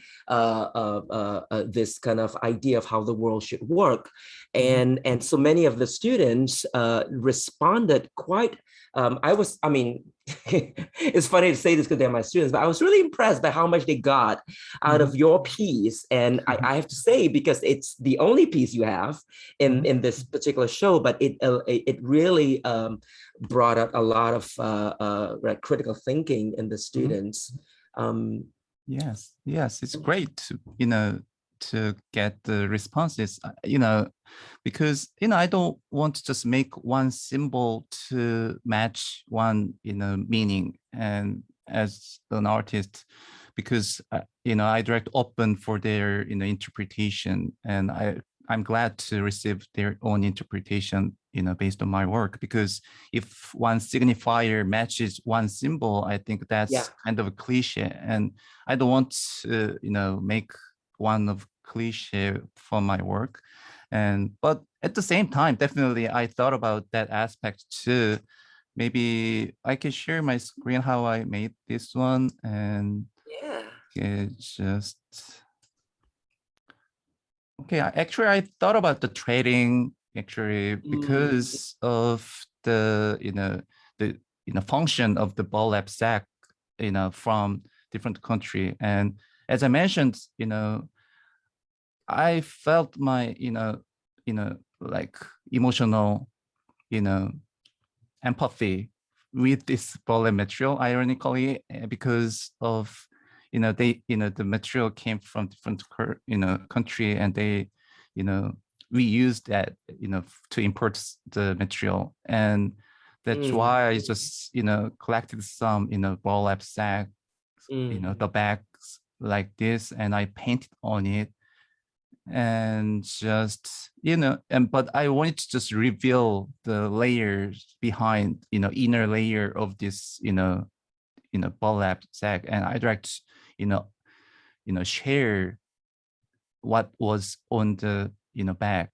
S2: this kind of idea of how the world should work. And so many of the students responded quite, it's funny to say this because they're my students, but I was really impressed by how much they got out of your piece. And I have to say, because it's the only piece you have in this particular show, but it really brought up a lot of critical thinking in the students.
S5: Yes, it's great to get the responses, because I don't want to just make one symbol to match one meaning. And as an artist, because I direct open for their interpretation, and I'm glad to receive their own interpretation based on my work, because if one signifier matches one symbol, I think that's kind of a cliche, and I don't want to make one of cliche for my work. But at the same time, definitely I thought about that aspect too. Maybe I can share my screen how I made this one, and actually I thought about the trading actually because of the function of the burlap sack from different country. And as I mentioned, I felt my like emotional empathy with this bullet material, ironically, because of, they, the material came from different, country, and they, we used that, to import the material. And that's why I just, collected some, burlap sack, the bags like this, and I painted on it. And just, but I wanted to just reveal the layers behind, inner layer of this, burlap sack. And I'd like to, share what was on the, bag.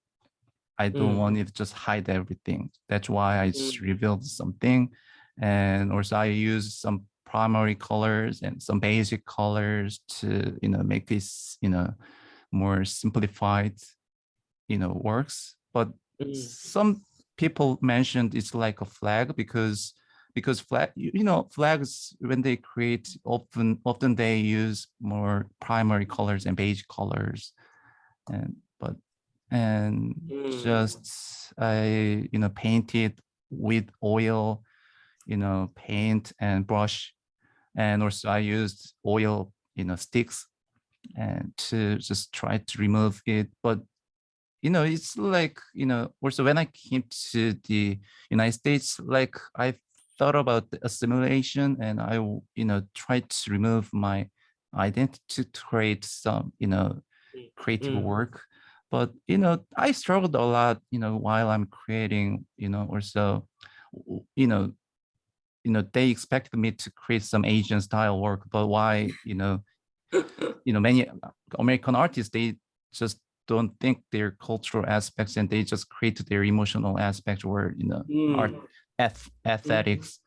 S5: I don't want it to just hide everything. That's why I just revealed something. And also I use some primary colors and some basic colors to, make this, more simplified, works. But some people mentioned it's like a flag because flag, flags, when they create, often they use more primary colors and basic colors. And just I, painted with oil, paint and brush. And also I used oil, sticks, and to just try to remove it. But it's like, also when I came to the United States, like I thought about the assimilation, and I tried to remove my identity to create some creative work. But I struggled a lot while I'm creating, also they expected me to create some Asian style work. But why many American artists, they just don't think their cultural aspects, and they just create their emotional aspects, or art, aesthetics,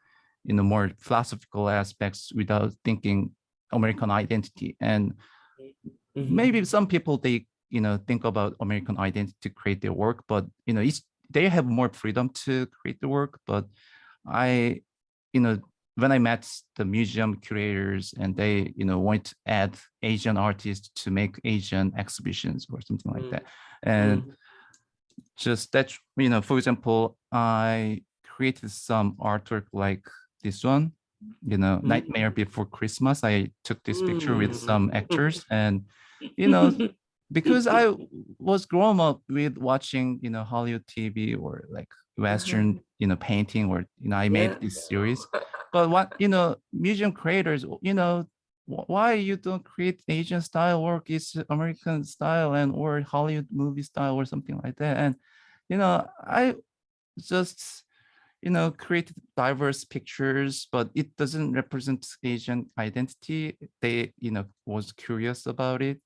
S5: more philosophical aspects, without thinking American identity. And maybe some people, they think about American identity to create their work, but they have more freedom to create the work. But I, when I met the museum curators, and they, want to add Asian artists to make Asian exhibitions or something like that. And just that, for example, I created some artwork like this one, Nightmare Before Christmas. I took this picture with some actors, and, because I was grown up with watching, Hollywood TV, or like Western, painting, or, I made this series. But what, museum creators, why you don't create Asian style work? It's American style, and or Hollywood movie style, or something like that. And, I just, created diverse pictures, but it doesn't represent Asian identity. They, was curious about it.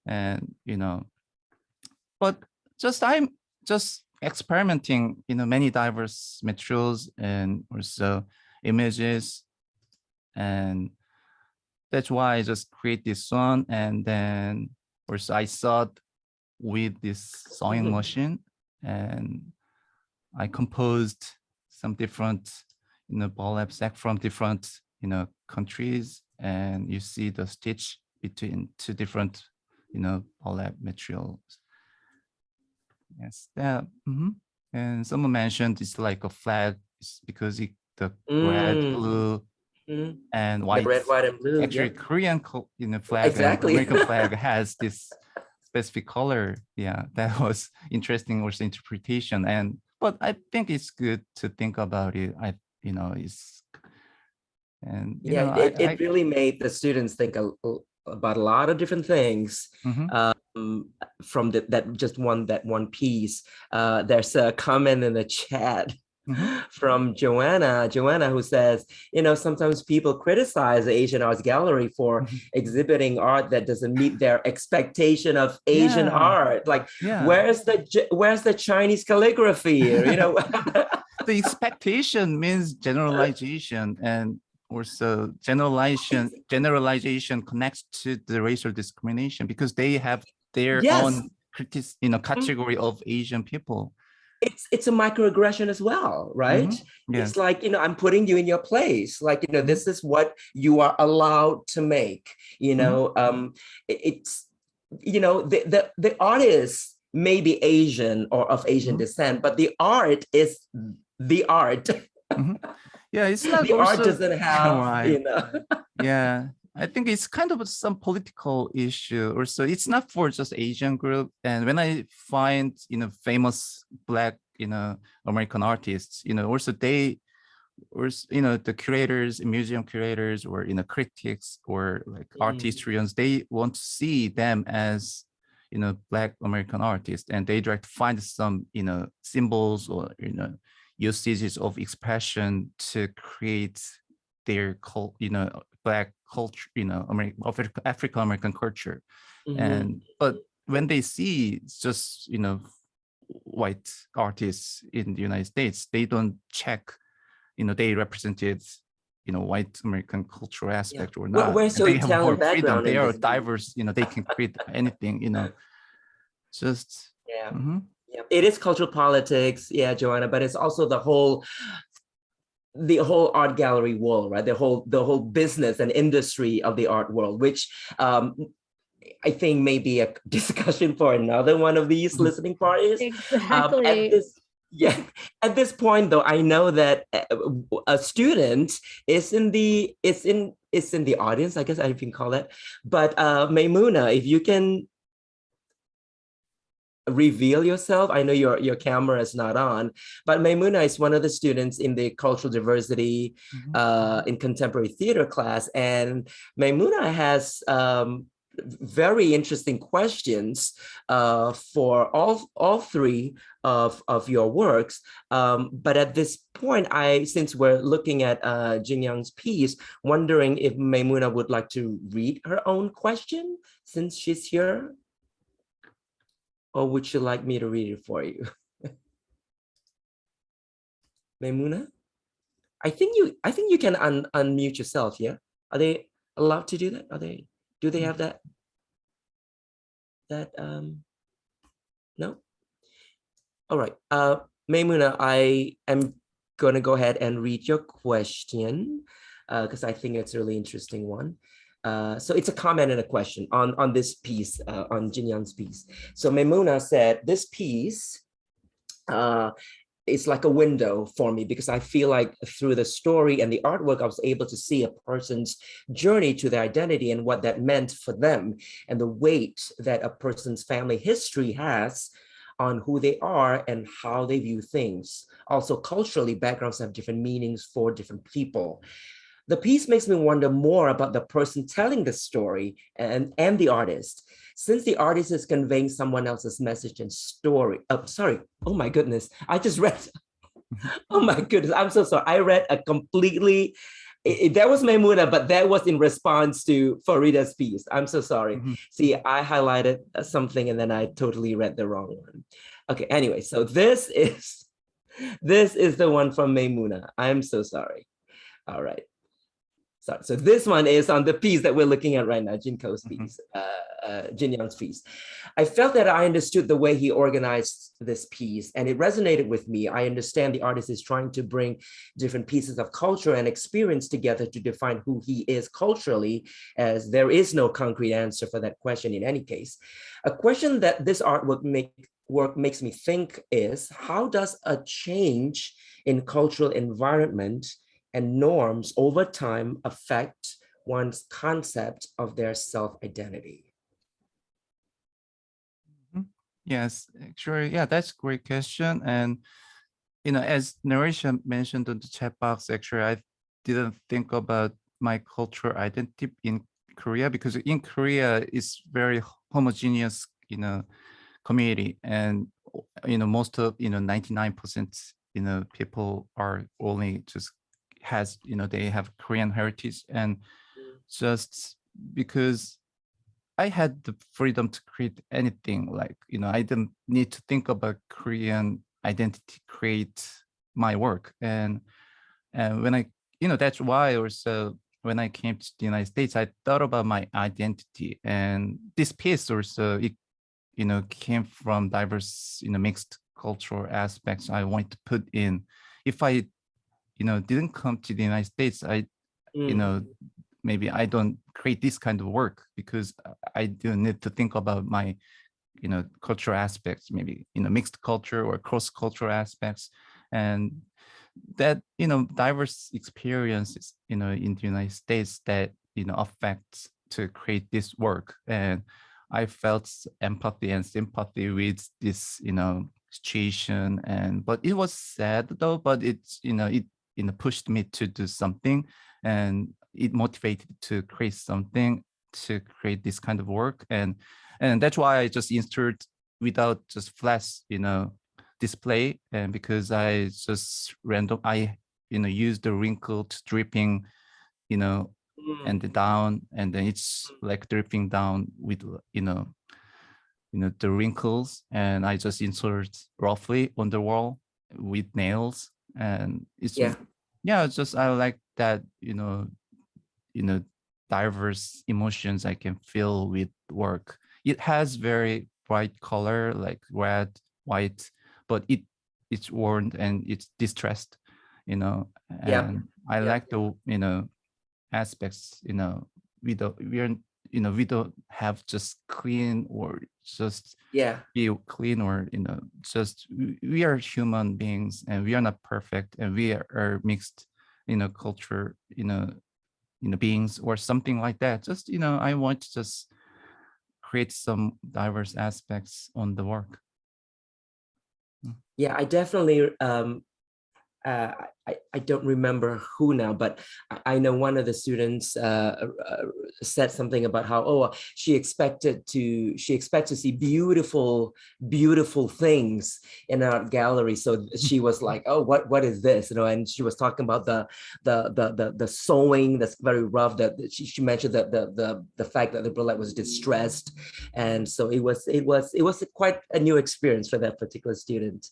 S5: And, but I'm just experimenting, many diverse materials, and also images. And that's why I just create this one. And then also I sewed with this sewing machine, and I composed some different, burlap sack from different, countries. And you see the stitch between two different, burlap materials. Yes, that. And someone mentioned it's like a flag, because the red, blue, and white.
S2: The red, white, and blue.
S5: Actually, Korean, flag,
S2: Exactly.
S5: and American flag has this specific color. Yeah, that was interesting, also interpretation. But I think it's good to think about it. It's, and
S2: yeah, it really made the students think about a lot of different things. From that one piece. There's a comment in the chat from Joanna, who says, sometimes people criticize the Asian Arts Gallery for exhibiting art that doesn't meet their expectation of Asian art. Like, where's the Chinese calligraphy here?
S5: The expectation means generalization, and also generalization connects to the racial discrimination, because they have their own category of Asian people.
S2: It's a microaggression as well, right? It's like, I'm putting you in your place. Like, this is what you are allowed to make. It's, the artist may be Asian or of Asian descent, but the art is the art.
S5: Yeah, it's not
S2: The art
S5: also
S2: doesn't have,
S5: right. Yeah, I think it's kind of some political issue or so. It's not for just Asian group. And when I find, famous Black, American artists, also they, or, the curators, museum curators, or, critics or like art historians, they want to see them as, Black American artists, and they try to find some, symbols or, usages of expression to create their Black culture, African American culture. And but when they see it's just white artists in the United States, they don't check they represented white American cultural aspect or not.
S2: Where's
S5: And
S2: your
S5: they have more
S2: Italian
S5: freedom.
S2: background
S5: They
S2: in
S5: are
S2: this?
S5: diverse, they can create anything, just
S2: Yeah.
S5: mhm.
S2: Yeah, it is cultural politics, yeah, Joanna, but it's also the whole art gallery world, right? The whole business and industry of the art world, which I think may be a discussion for another one of these listening parties.
S1: Exactly.
S2: At this point, though, I know that a student is in the audience, I guess I can call it. But Maimuna, if you can reveal yourself. I know your camera is not on, but Maimuna is one of the students in the cultural diversity in contemporary theater class, and Maimuna has very interesting questions for all three of your works. But at this point, since we're looking at Jinyoung's piece, wondering if Maimuna would like to read her own question since she's here. Or would you like me to read it for you? Maimuna? I think you can unmute yourself, yeah? Are they allowed to do that? Do they have that no? All right. Maimuna, I am gonna go ahead and read your question because I think it's a really interesting one. So it's a comment and a question on this piece, on Jinyoung's piece. So Maimuna said, this piece is like a window for me because I feel like through the story and the artwork, I was able to see a person's journey to their identity and what that meant for them and the weight that a person's family history has on who they are and how they view things. Also, culturally, backgrounds have different meanings for different people. The piece makes me wonder more about the person telling the story and the artist. Since the artist is conveying someone else's message and story. Sorry, oh my goodness, I just read, oh my goodness, I'm so sorry. I read a completely, that was Maimuna, but that was in response to Farida's piece. I'm so sorry. See, I highlighted something and then I totally read the wrong one. Okay, anyway, so this is the one from Maimuna. I'm so sorry. All right. So this one is on the piece that we're looking at right now, Jin Koh's piece, Jinyoung's piece. I felt that I understood the way he organized this piece and it resonated with me. I understand the artist is trying to bring different pieces of culture and experience together to define who he is culturally, as there is no concrete answer for that question in any case. A question that this artwork makes me think is, how does a change in cultural environment and norms over time affect one's concept of their self-identity?
S5: Yes, actually, yeah, that's a great question. And, as Narisha mentioned in the chat box, actually, I didn't think about my cultural identity in Korea because in Korea, it's very homogeneous, community. And, most of, 99%, people are only just they have Korean heritage. And just because I had the freedom to create anything, like, I didn't need to think about Korean identity, create my work. And when I, that's why also when I came to the United States, I thought about my identity. And this piece also, it, came from diverse, mixed cultural aspects I want to put in. If I didn't come to the United States, maybe I don't create this kind of work because I do need to think about my, cultural aspects, maybe, mixed culture or cross-cultural aspects. And that, diverse experiences, in the United States that, affects to create this work. And I felt empathy and sympathy with this, situation. But it was sad though, but it's, it, pushed me to do something, and it motivated to create something, to create this kind of work. And that's why I just insert without just flash, display. And because I just use the wrinkled dripping, and down, and then it's like dripping down with, the wrinkles, and I just insert roughly on the wall with nails. And it's it's just, I like that, diverse emotions I can feel with work. It has very bright color like red, white, but it's worn and it's distressed, and I like the, aspects, we don't have just clean or just be clean, or, just we are human beings, and we are not perfect, and we are mixed, culture, beings or something like that. Just, I want to just create some diverse aspects on the work.
S2: Yeah, I definitely, I don't remember who now, but I know one of the students said something about how, she expected to see beautiful things in an art gallery. So she was like, oh, what is this? And she was talking about the sewing that's very rough. That she mentioned that the fact that the bullet was distressed, and so it was quite a new experience for that particular student.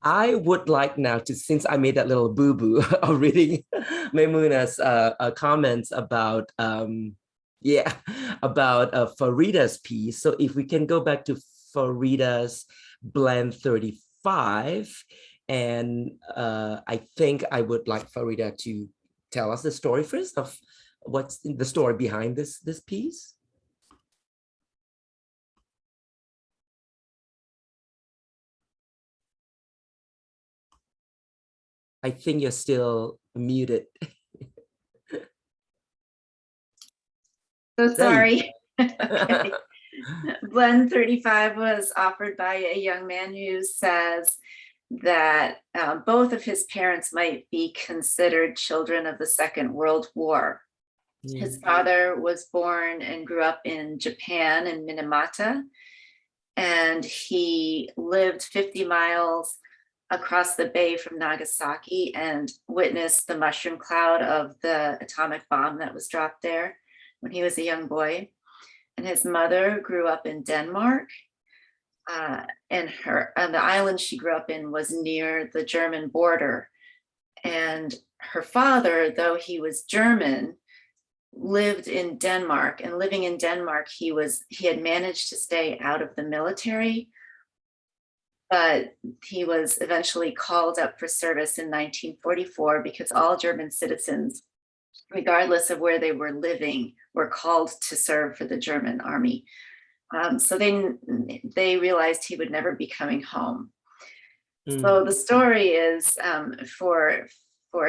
S2: I would like now to, since I made that little boo-boo of reading Maymuna's comments about, Farida's piece. So if we can go back to Farida's Blend 35, and I think I would like Farida to tell us the story first of what's the story behind this piece. I think you're still muted.
S4: So sorry. Okay. Blend 35 was offered by a young man who says that both of his parents might be considered children of the Second World War. His father was born and grew up in Japan in Minamata, and he lived 50 miles across the bay from Nagasaki and witnessed the mushroom cloud of the atomic bomb that was dropped there when he was a young boy. And his mother grew up in Denmark, and the island she grew up in was near the German border. And her father, though he was German, lived in Denmark, and living in Denmark, he had managed to stay out of the military, but he was eventually called up for service in 1944 because all German citizens, regardless of where they were living, were called to serve for the German army. So they realized he would never be coming home. So the story is for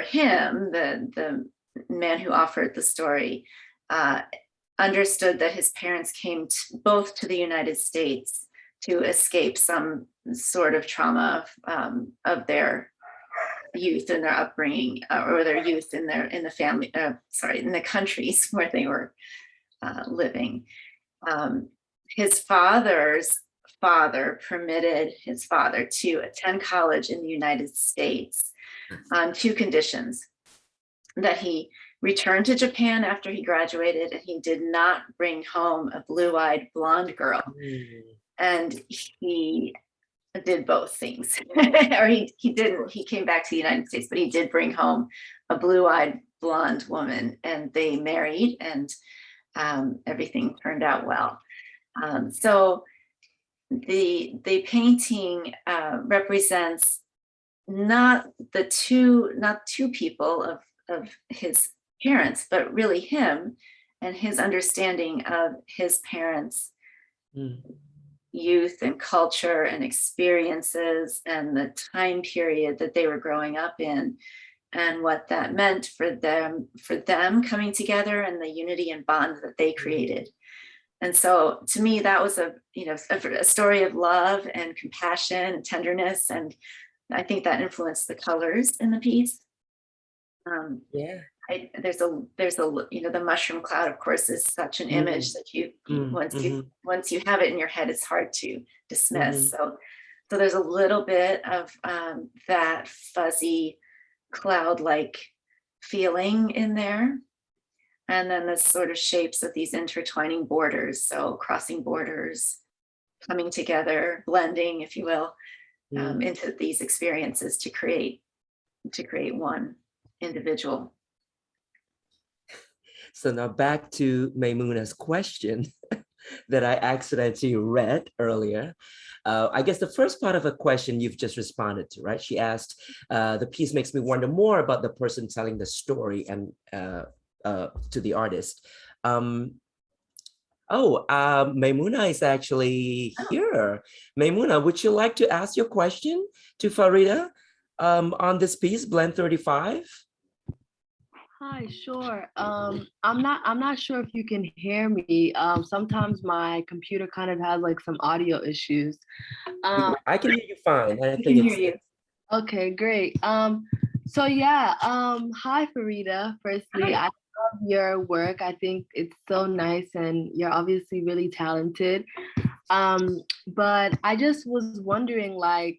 S4: him, the man who offered the story understood that his parents came both to the United States to escape some sort of trauma of their youth and their upbringing, or their youth in the family, in the countries where they were living. His father's father permitted his father to attend college in the United States on two conditions: that he returned to Japan after he graduated, and he did not bring home a blue-eyed blonde girl. And he did both things. Or he didn't, he came back to the United States, but he did bring home a blue-eyed blonde woman, and they married, and everything turned out well. So the painting represents not two people of his parents, but really him and his understanding of his parents' youth and culture and experiences and the time period that they were growing up in, and what that meant for them coming together and the unity and bond that they created. And so to me, that was a story of love and compassion and tenderness. And I think that influenced the colors in the piece.
S2: Yeah.
S4: There's a the mushroom cloud, of course, is such an image that once you have it in your head, it's hard to dismiss. So there's a little bit of that fuzzy cloud-like feeling in there. And then the sort of shapes of these intertwining borders. So crossing borders, coming together, blending, if you will, into these experiences to create one individual.
S2: So now back to Maymuna's question that I accidentally read earlier. I guess the first part of a question you've just responded to, right? She asked, the piece makes me wonder more about the person telling the story and to the artist. Maymuna is actually here. Maymuna, would you like to ask your question to Farida on this piece, Blend 35?
S6: Hi, sure. I'm not sure if you can hear me. Sometimes my computer kind of has like some audio issues.
S2: I can hear you fine. I
S4: I
S2: think
S4: can hear you.
S6: Okay, great. So yeah, hi Farida. Firstly,
S4: Hi.
S6: I love your work. I think it's so nice and you're obviously really talented. But I just was wondering, like,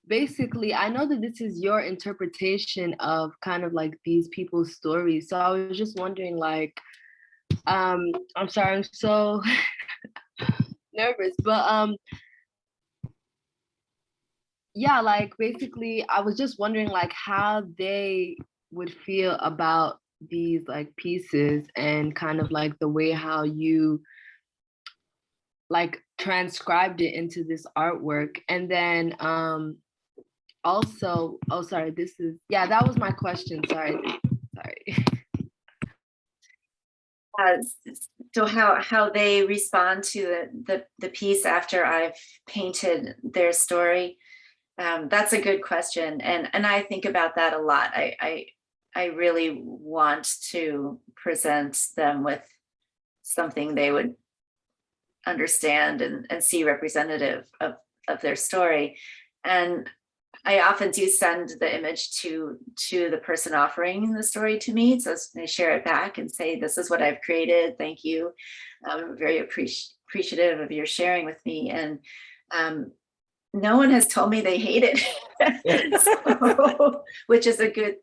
S6: basically, I know that this is your interpretation of kind of like these people's stories. So I was just wondering, like, I'm sorry, I'm so nervous, but yeah, like basically I was just wondering like how they would feel about these like pieces and kind of like the way how you like transcribed it into this artwork. And then also, oh sorry, this is, yeah, that was my question, sorry.
S4: So how they respond to the piece after I've painted their story, that's a good question, and I think about that a lot. I really want to present them with something they would understand and see representative of their story. And I often do send the image to the person offering the story to me. So I share it back and say, this is what I've created. Thank you. I'm very appreciative of your sharing with me. And no one has told me they hate it, so, which is a good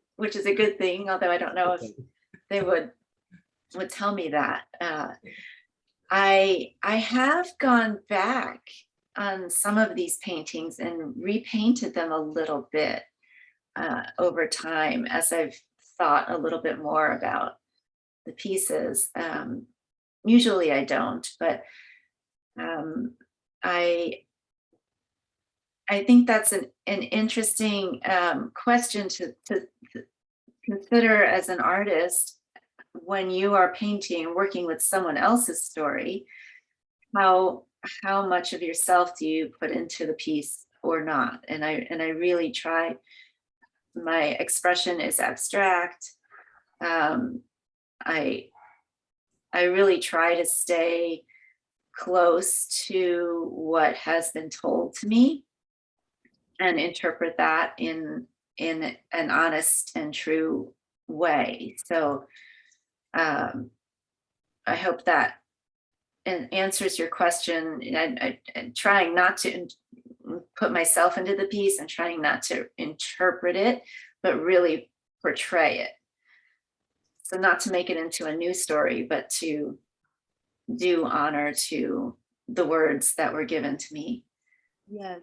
S4: thing. Although I don't know if they would tell me that. I have gone back on some of these paintings and repainted them a little bit over time as I've thought a little bit more about the pieces. Usually I don't, but I think that's an interesting question to consider as an artist when you are painting and working with someone else's story. How much of yourself do you put into the piece or not? And I really try. My expression is abstract. I really try to stay close to what has been told to me and interpret that in an honest and true way. So I hope that answers your question. I'm trying not to put myself into the piece and trying not to interpret it, but really portray it. So not to make it into a new story, but to do honor to the words that were given to me.
S6: Yes.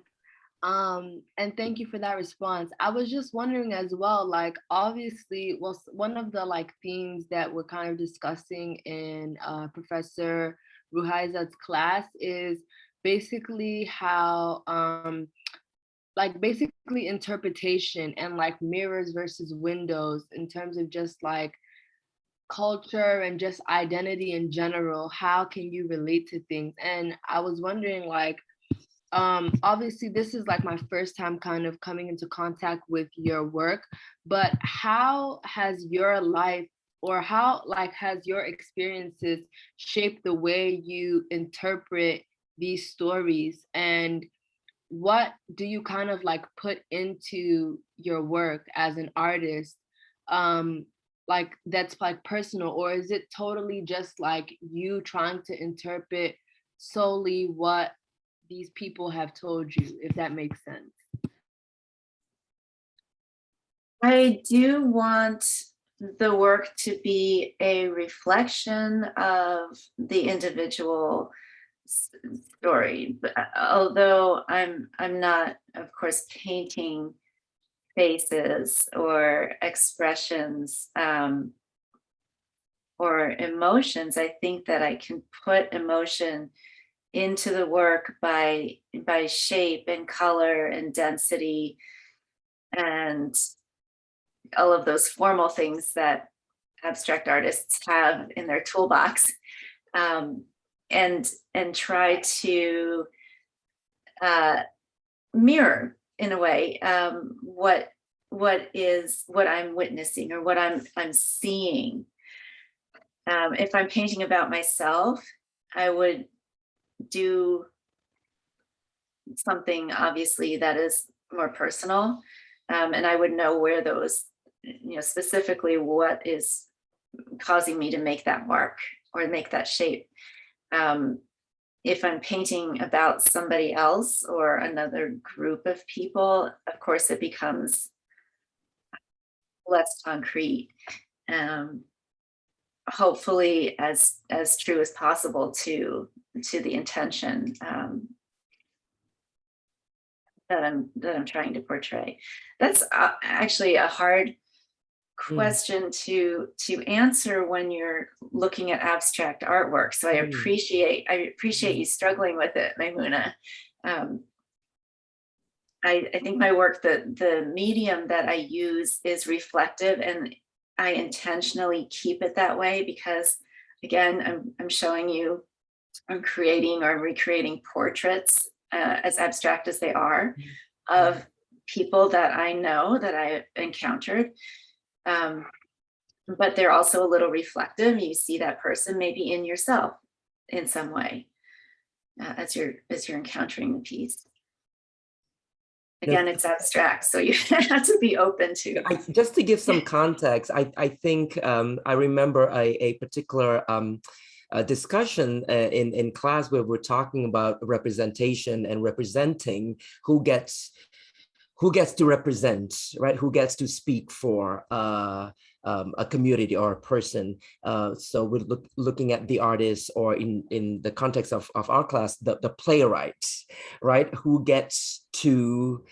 S6: And thank you for that response. I was just wondering as well, like, obviously, well, one of the like themes that we're kind of discussing in Professor Rohaizad's class is basically how, like basically interpretation and like mirrors versus windows in terms of just like culture and just identity in general, how can you relate to things? And I was wondering, like, obviously this is like my first time kind of coming into contact with your work, but how has your life, or how like has your experiences shaped the way you interpret these stories, and what do you kind of like put into your work as an artist, like that's like personal, or is it totally just like you trying to interpret solely what these people have told you, if that makes sense?
S4: I do want the work to be a reflection of the individual story, but although I'm not, of course, painting faces or expressions or emotions, I think that I can put emotion into the work by shape and color and density and all of those formal things that abstract artists have in their toolbox, and try to mirror in a way what I'm witnessing or what I'm seeing. If I'm painting about myself, I would do something obviously that is more personal, and I would know where those, specifically what is causing me to make that mark or make that shape. If I'm painting about somebody else or another group of people, of course it becomes less concrete. Hopefully as true as possible to the intention that I'm trying to portray. That's actually a hard question to answer when you're looking at abstract artwork. So I appreciate you struggling with it, Maimuna. I think my work, the medium that I use is reflective, and I intentionally keep it that way because, again, I'm showing you, I'm creating or recreating portraits, as abstract as they are, of people that I know, that I encountered. But they're also a little reflective. You see that person maybe in yourself in some way, as you're encountering the piece. Again, it's abstract, so you have to be open to.
S2: Just to give some context, I think I remember a particular discussion in class where we're talking about representation and representing who gets to represent, right? Who gets to speak for a community or a person. So we're looking at the artist, or in the context of our class, the playwright, right? Who gets to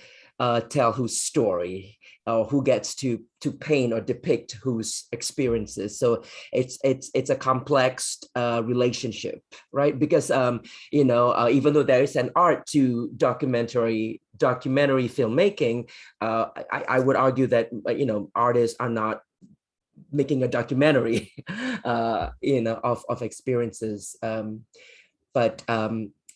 S2: tell whose story, or who gets to paint or depict whose experiences. So it's a complex relationship, right? Because even though there is an art to documentary filmmaking, I would argue that artists are not making a documentary of experiences, but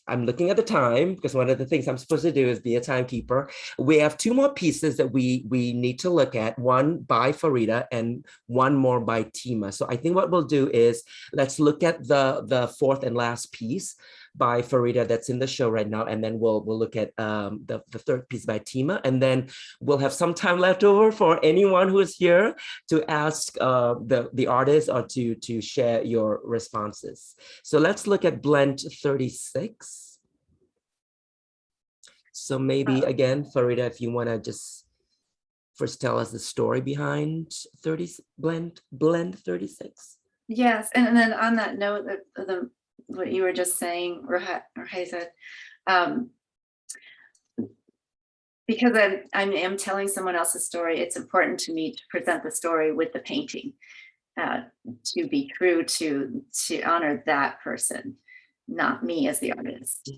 S2: I'm looking at the time, because one of the things I'm supposed to do is be a timekeeper. We have two more pieces that we need to look at, one by Farida and one more by Tima. So I think what we'll do is let's look at the fourth and last piece by Farida that's in the show right now, and then we'll look at the third piece by Tima, and then we'll have some time left over for anyone who is here to ask the artist or to share your responses. So let's look at blend 36. So maybe again, Farida, if you want to just first tell us the story behind blend 36.
S4: Yes, and then on that note, what you were just saying, Rohaizad, because I am telling someone else's story, it's important to me to present the story with the painting, to be true to honor that person, not me as the artist.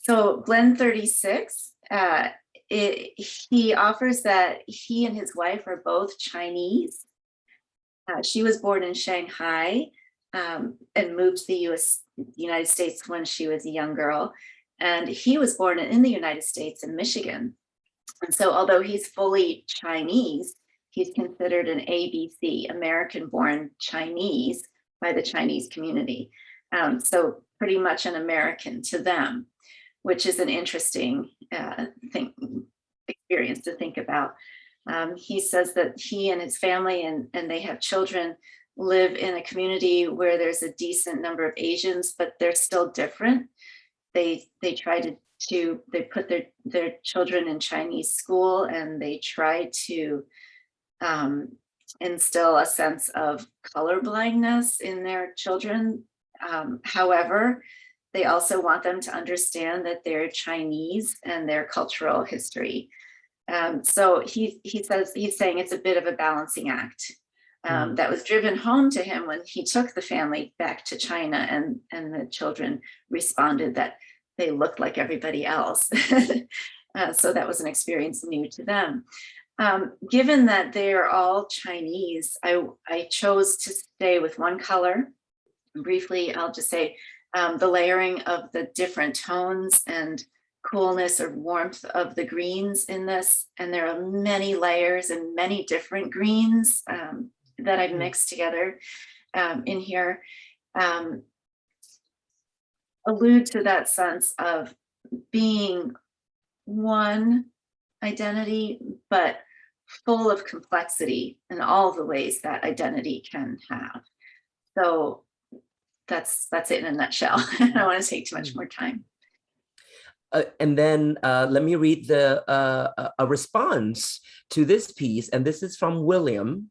S4: So blend 36, he offers that he and his wife are both Chinese, She was born in Shanghai and moved to the United States when she was a young girl. And he was born in the United States in Michigan. And so although he's fully Chinese, he's considered an ABC, American-born Chinese, by the Chinese community. So pretty much an American to them, which is an interesting experience to think about. He says that he and his family and they have children live in a community where there's a decent number of Asians, but they're still different. They try to they put their children in Chinese school, and they try to instill a sense of color blindness in their children. However, they also want them to understand that they're Chinese and their cultural history. So he says, he's saying it's a bit of a balancing act that was driven home to him when he took the family back to China, and the children responded that they looked like everybody else. So that was an experience new to them. Given that they are all Chinese, I chose to stay with one color. Briefly, I'll just say the layering of the different tones and coolness or warmth of the greens in this. And there are many layers and many different greens that I've mixed together in here. Allude to that sense of being one identity, but full of complexity in all the ways that identity can have. So that's it in a nutshell. I don't want to take too much more time.
S2: And then let me read a response to this piece. And this is from William,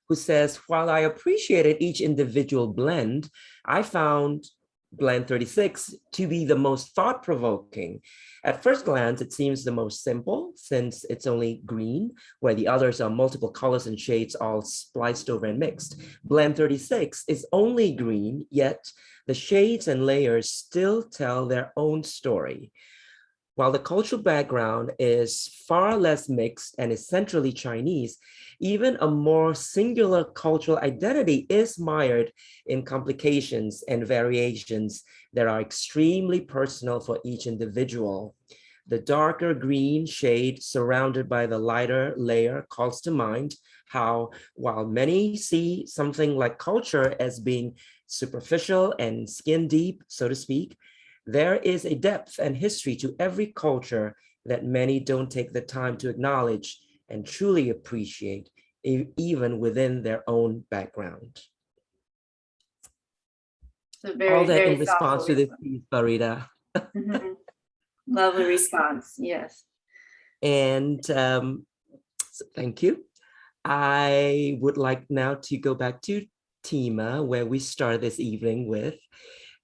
S2: who says, while I appreciated each individual blend, I found blend 36 to be the most thought-provoking. At first glance, it seems the most simple, since it's only green, where the others are multiple colors and shades all spliced over and mixed. Blend 36 is only green, yet the shades and layers still tell their own story. While the cultural background is far less mixed and is centrally Chinese, even a more singular cultural identity is mired in complications and variations that are extremely personal for each individual. The darker green shade surrounded by the lighter layer calls to mind how, while many see something like culture as being superficial and skin deep, so to speak, there is a depth and history to every culture that many don't take the time to acknowledge and truly appreciate, even within their own background.
S4: So very,
S2: all that
S4: very
S2: in response to this
S4: response.
S2: piece, Farida.
S4: Lovely response, yes.
S2: And so thank you. I would like now to go back to Tima, where we started this evening with,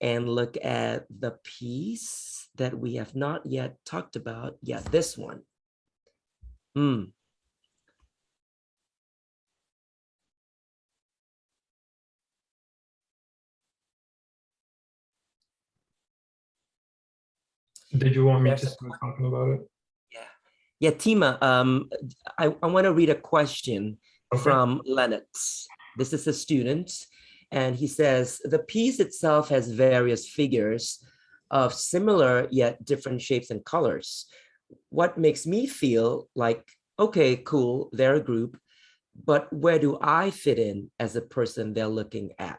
S2: and look at the piece that we have not yet talked about. Yeah, this one.
S3: Did you want me to start talking about it?
S2: Yeah, Tima, I want to read a question from Lennox. This is a student, and he says, the piece itself has various figures of similar yet different shapes and colors. What makes me feel like, okay, cool, they're a group, but where do I fit in as a person they're looking at?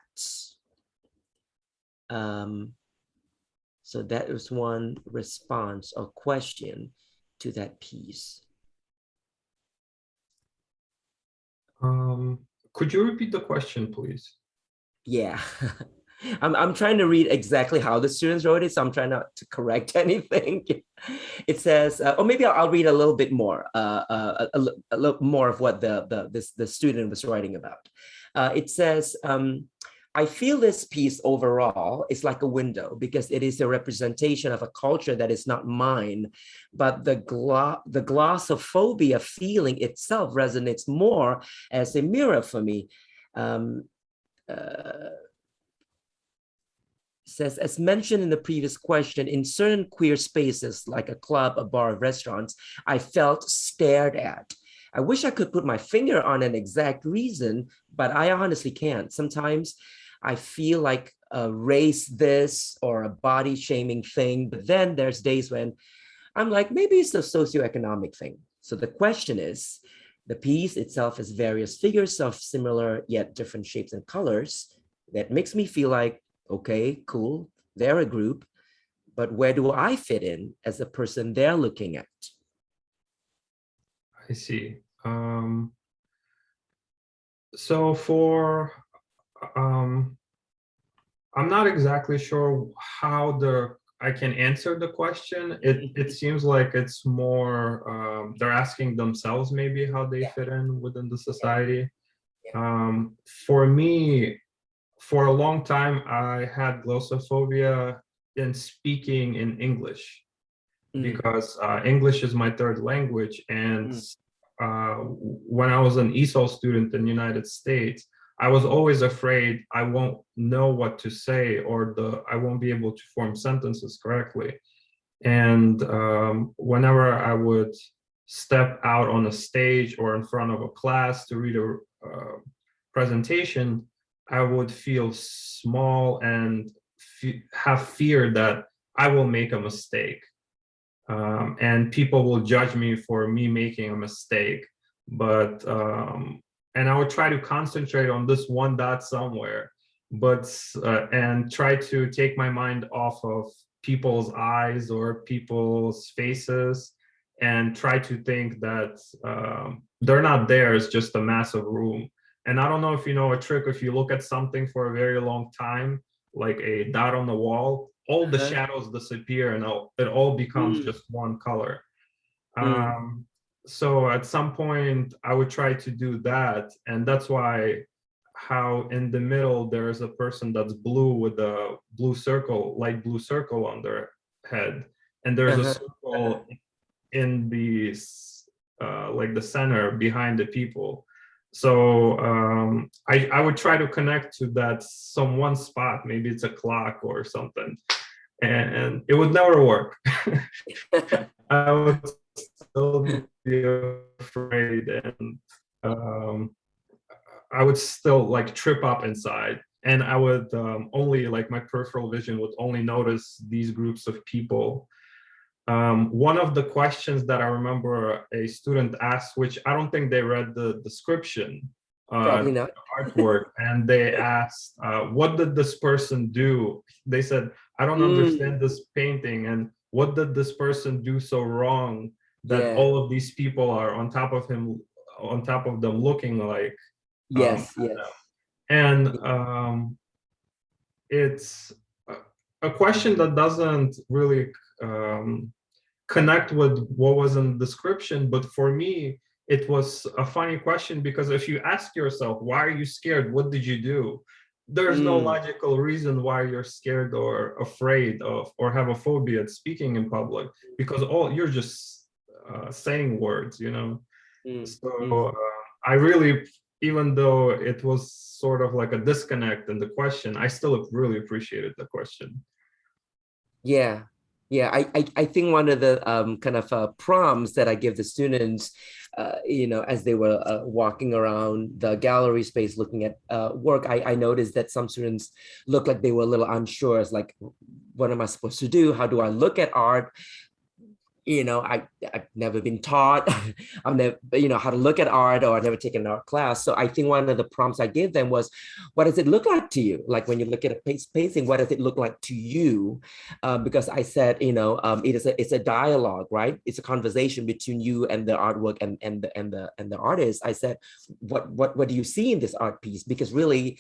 S2: So that is one response or question to that piece.
S3: Could you repeat the question, please?
S2: Yeah, I'm trying to read exactly how the students wrote it, so I'm trying not to correct anything. It says, or maybe I'll read a little bit more, a little more of what the student was writing about. It says, I feel this piece overall is like a window because it is a representation of a culture that is not mine, but the glossophobia feeling itself resonates more as a mirror for me. Says, as mentioned in the previous question, in certain queer spaces like a club, a bar, restaurants, I felt stared at. I wish I could put my finger on an exact reason, but I honestly can't. Sometimes I feel like a race this or a body shaming thing, but then there's days when I'm like, maybe it's a socioeconomic thing. So the question is, the piece itself is various figures of similar yet different shapes and colors that makes me feel like, okay, cool, they're a group, but where do I fit in as the person they're looking at?
S3: I see. So for, I'm not exactly sure how I can answer the question. It seems like it's more, they're asking themselves maybe how they fit in within the society. For me, for a long time, I had glossophobia in speaking in English because English is my third language. And when I was an ESOL student in the United States, I was always afraid I won't know what to say or I won't be able to form sentences correctly. And whenever I would step out on a stage or in front of a class to read a presentation, I would feel small and have fear that I will make a mistake. And people will judge me for me making a mistake. But, and I would try to concentrate on this one dot somewhere, and try to take my mind off of people's eyes or people's faces and try to think that they're not there, it's just a massive room. And I don't know if you know a trick, if you look at something for a very long time, like a dot on the wall, all the shadows disappear and it all becomes just one color. So at some point I would try to do that. And that's why how in the middle there's a person that's blue with a blue circle, light blue circle on their head. And there's a circle in the like the center behind the people. So I would try to connect to that some one spot, maybe it's a clock or something, and it would never work. I would still be afraid, and I would still like trip up inside, and I would only like my peripheral vision would only notice these groups of people. One of the questions that I remember a student asked, which I don't think they read the description,
S2: Probably not.
S3: artwork, and they asked, what did this person do? They said, I don't understand this painting, and what did this person do so wrong that all of these people are on top of him, on top of them looking like,
S2: yes.
S3: And it's a question that doesn't really connect with what was in the description, but for me it was a funny question, because if you ask yourself, why are you scared, what did you do, there's no logical reason why you're scared or afraid of or have a phobia at speaking in public, because you're just saying words, you know. So I really, even though it was sort of like a disconnect in the question, I still really appreciated the question.
S2: Yeah, I think one of the kind of prompts that I give the students, you know, as they were walking around the gallery space looking at work, I noticed that some students looked like they were a little unsure. It's like, what am I supposed to do? How do I look at art? You know, I've never been taught, I've never, you know, how to look at art, or I've never taken an art class. So I think one of the prompts I gave them was, what does it look like to you? Like when you look at a painting, what does it look like to you? Because I said, you know, it's a dialogue, right? It's a conversation between you and the artwork and the artist. I said, what do you see in this art piece? Because really,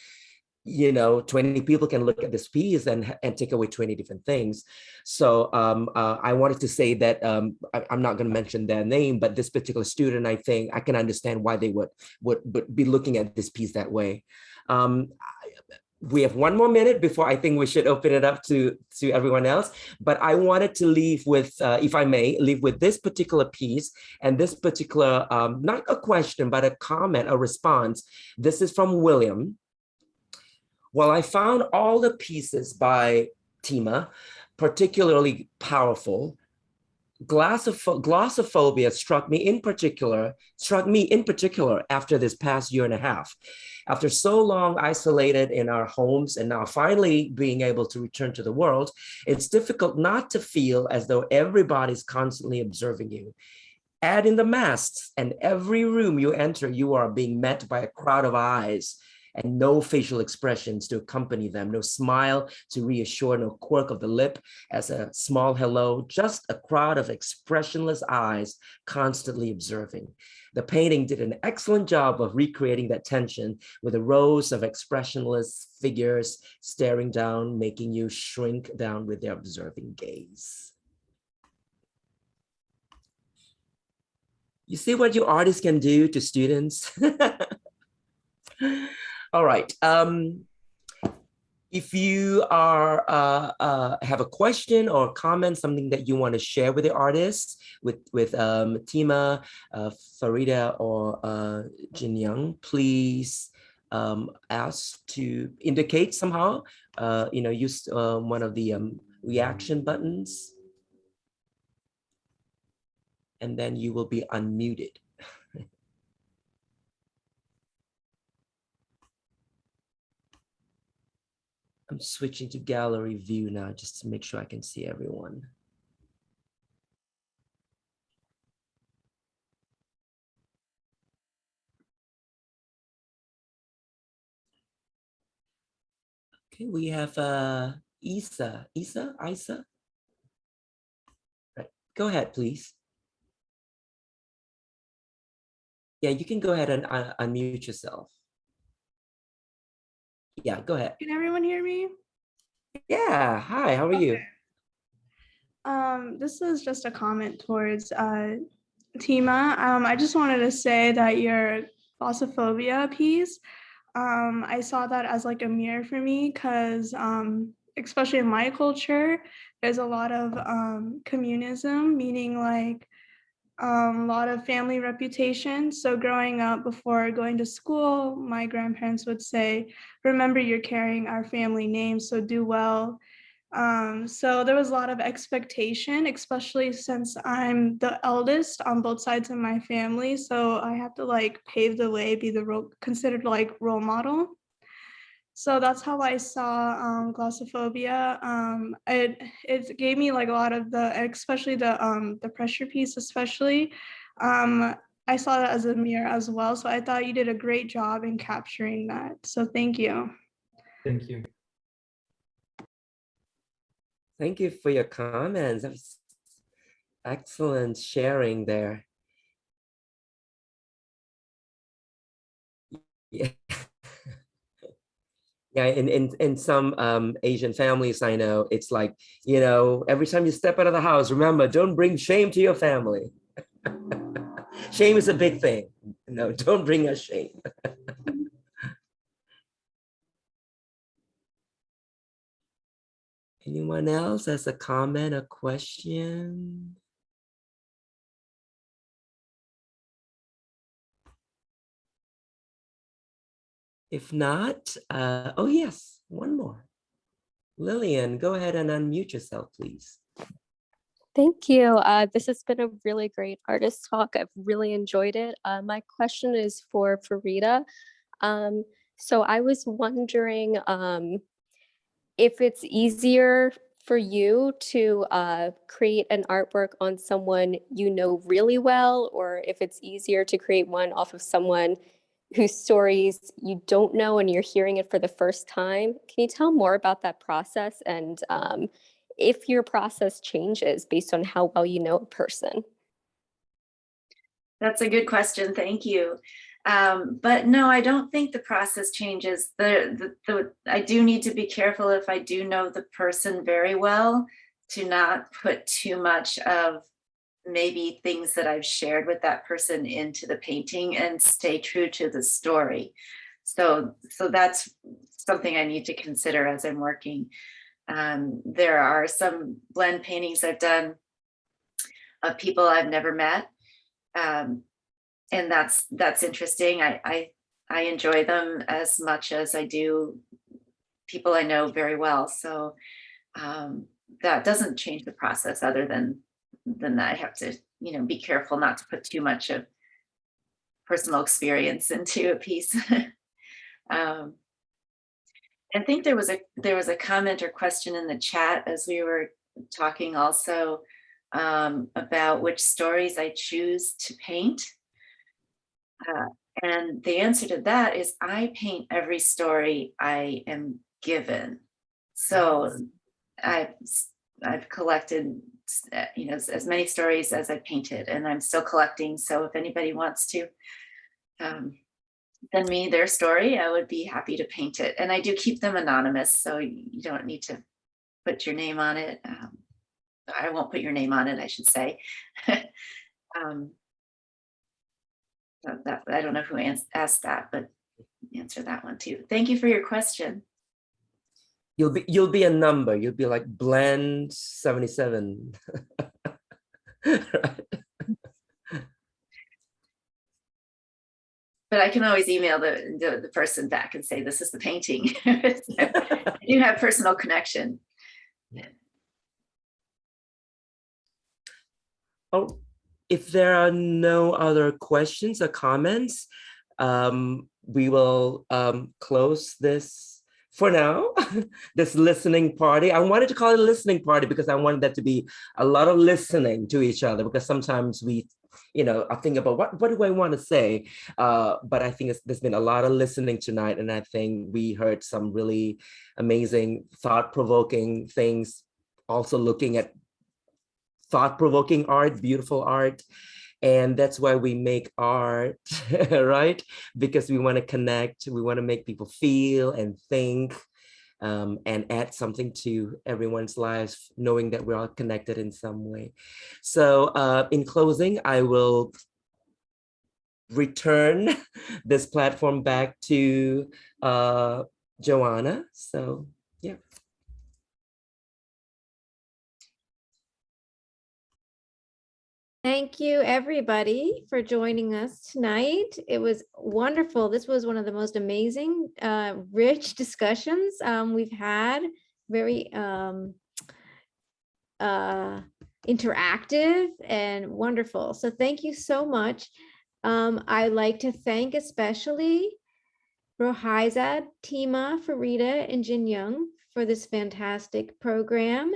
S2: you know, 20 people can look at this piece and take away 20 different things. So I wanted to say that I'm not going to mention their name, but this particular student, I think I can understand why they would be looking at this piece that way. We have one more minute before I think we should open it up to everyone else. But I wanted to leave with, if I may, leave with this particular piece and this particular, not a question, but a comment, a response. This is from William. Well, I found all the pieces by Tima particularly powerful. glossophobia struck me in particular after this past year and a half. After so long isolated in our homes and now finally being able to return to the world, it's difficult not to feel as though everybody's constantly observing you. Add in the masks, and every room you enter, you are being met by a crowd of eyes and no facial expressions to accompany them, no smile to reassure, no quirk of the lip as a small hello, just a crowd of expressionless eyes constantly observing. The painting did an excellent job of recreating that tension with the rows of expressionless figures staring down, making you shrink down with their observing gaze. You see what your artist can do to students? All right. If you are have a question or comment, something that you want to share with the artists, with Tima, Farida, or Jinyoung, please ask to indicate somehow. Use one of the reaction buttons, and then you will be unmuted. I'm switching to gallery view now just to make sure I can see everyone. Okay, we have Isa. Right, go ahead, please. Yeah, you can go ahead and unmute yourself. Yeah, go ahead.
S7: Can everyone hear me?
S2: Yeah, hi, how are you?
S7: This is just a comment towards Tima. I just wanted to say that your glossophobia piece, I saw that as like a mirror for me because especially in my culture, there's a lot of communism, meaning like a lot of family reputation. So growing up before going to school, my grandparents would say, remember you're carrying our family name, so do well. So there was a lot of expectation, especially since I'm the eldest on both sides of my family. So I have to like pave the way, be the considered like role model. So that's how I saw glossophobia. It gave me like a lot of especially the pressure piece, especially. I saw that as a mirror as well. So I thought you did a great job in capturing that. So thank you.
S3: Thank you.
S2: Thank you for your comments. That was excellent sharing there. Yeah. Yeah, in some Asian families, I know, it's like, every time you step out of the house, remember, don't bring shame to your family. Shame is a big thing. No, don't bring us shame. Anyone else has a comment, a question? If not, oh yes, one more. Lillian, go ahead and unmute yourself, please.
S8: Thank you. This has been a really great artist talk. I've really enjoyed it. My question is for Farida. So I was wondering if it's easier for you to create an artwork on someone you know really well, or if it's easier to create one off of someone whose stories you don't know and you're hearing it for the first time. Can you tell more about that process and if your process changes based on how well you know a person?
S4: That's a good question. Thank you. But no, I don't think the process changes. I do need to be careful if I do know the person very well to not put too much of maybe things that I've shared with that person into the painting and stay true to the story. So that's something I need to consider as I'm working. There are some blend paintings I've done of people I've never met. And that's interesting. I enjoy them as much as I do people I know very well. So that doesn't change the process other than then I have to, be careful not to put too much of personal experience into a piece. I think there was a comment or question in the chat as we were talking also about which stories I choose to paint. And the answer to that is I paint every story I am given. So I've collected, as many stories as I painted, and I'm still collecting. So if anybody wants to send me their story, I would be happy to paint it. And I do keep them anonymous, so you don't need to put your name on it. I won't put your name on it, I should say. I don't know who asked that, but answer that one too. Thank you for your question.
S2: You'll be a number. You'll be like blend 77. Right.
S4: But I can always email the person back and say, this is the painting. You have personal connection.
S2: Oh, if there are no other questions or comments, we will close this for now, this listening party. I wanted to call it a listening party because I wanted that to be a lot of listening to each other, because sometimes we, I think about what do I want to say? But I think there's been a lot of listening tonight, and I think we heard some really amazing, thought-provoking things, also looking at thought-provoking art, beautiful art. And that's why we make art, right? Because we want to connect, we want to make people feel and think, and add something to everyone's lives, knowing that we're all connected in some way. So in closing, I will return this platform back to Joanna. So, yeah.
S1: Thank you, everybody, for joining us tonight. It was wonderful. This was one of the most amazing, rich discussions we've had. Very interactive and wonderful. So thank you so much. I'd like to thank especially Rohaizad, Tima, Farida, and Jinyoung for this fantastic program.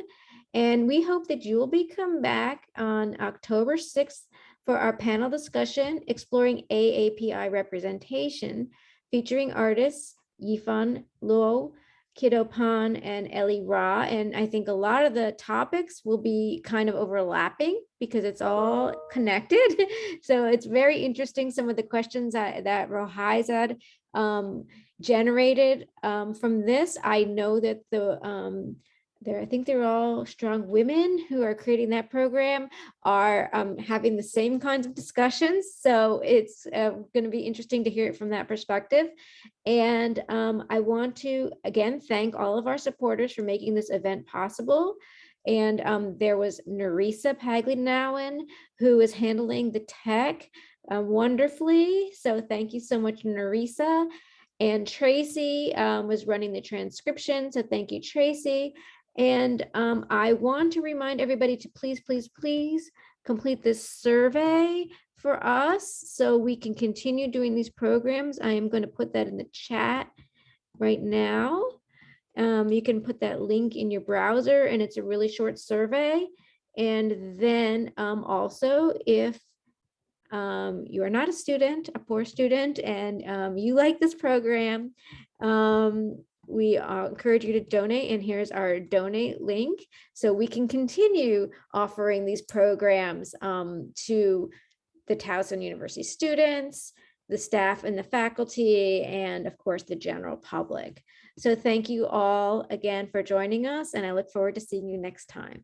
S1: And we hope that you will come back on October 6th for our panel discussion exploring AAPI representation, featuring artists Yifan Luo, Kiddo Pan, and Ellie Ra. And I think a lot of the topics will be kind of overlapping because it's all connected. So it's very interesting, some of the questions that Rohaizad generated from this. I know that I think they're all strong women who are creating that program are having the same kinds of discussions. So it's going to be interesting to hear it from that perspective. And I want to, again, thank all of our supporters for making this event possible. And there was Nerissa Paglinowen, who is handling the tech wonderfully. So thank you so much, Nerissa. And Tracy was running the transcription. So thank you, Tracy. And I want to remind everybody to please, please, please complete this survey for us so we can continue doing these programs. I am going to put that in the chat right now. You can put that link in your browser, and it's a really short survey. And then also, if you are not a student, a poor student, and you like this program, we encourage you to donate, and here's our donate link so we can continue offering these programs to the Towson University students, the staff and the faculty, and of course the general public. So thank you all again for joining us, and I look forward to seeing you next time.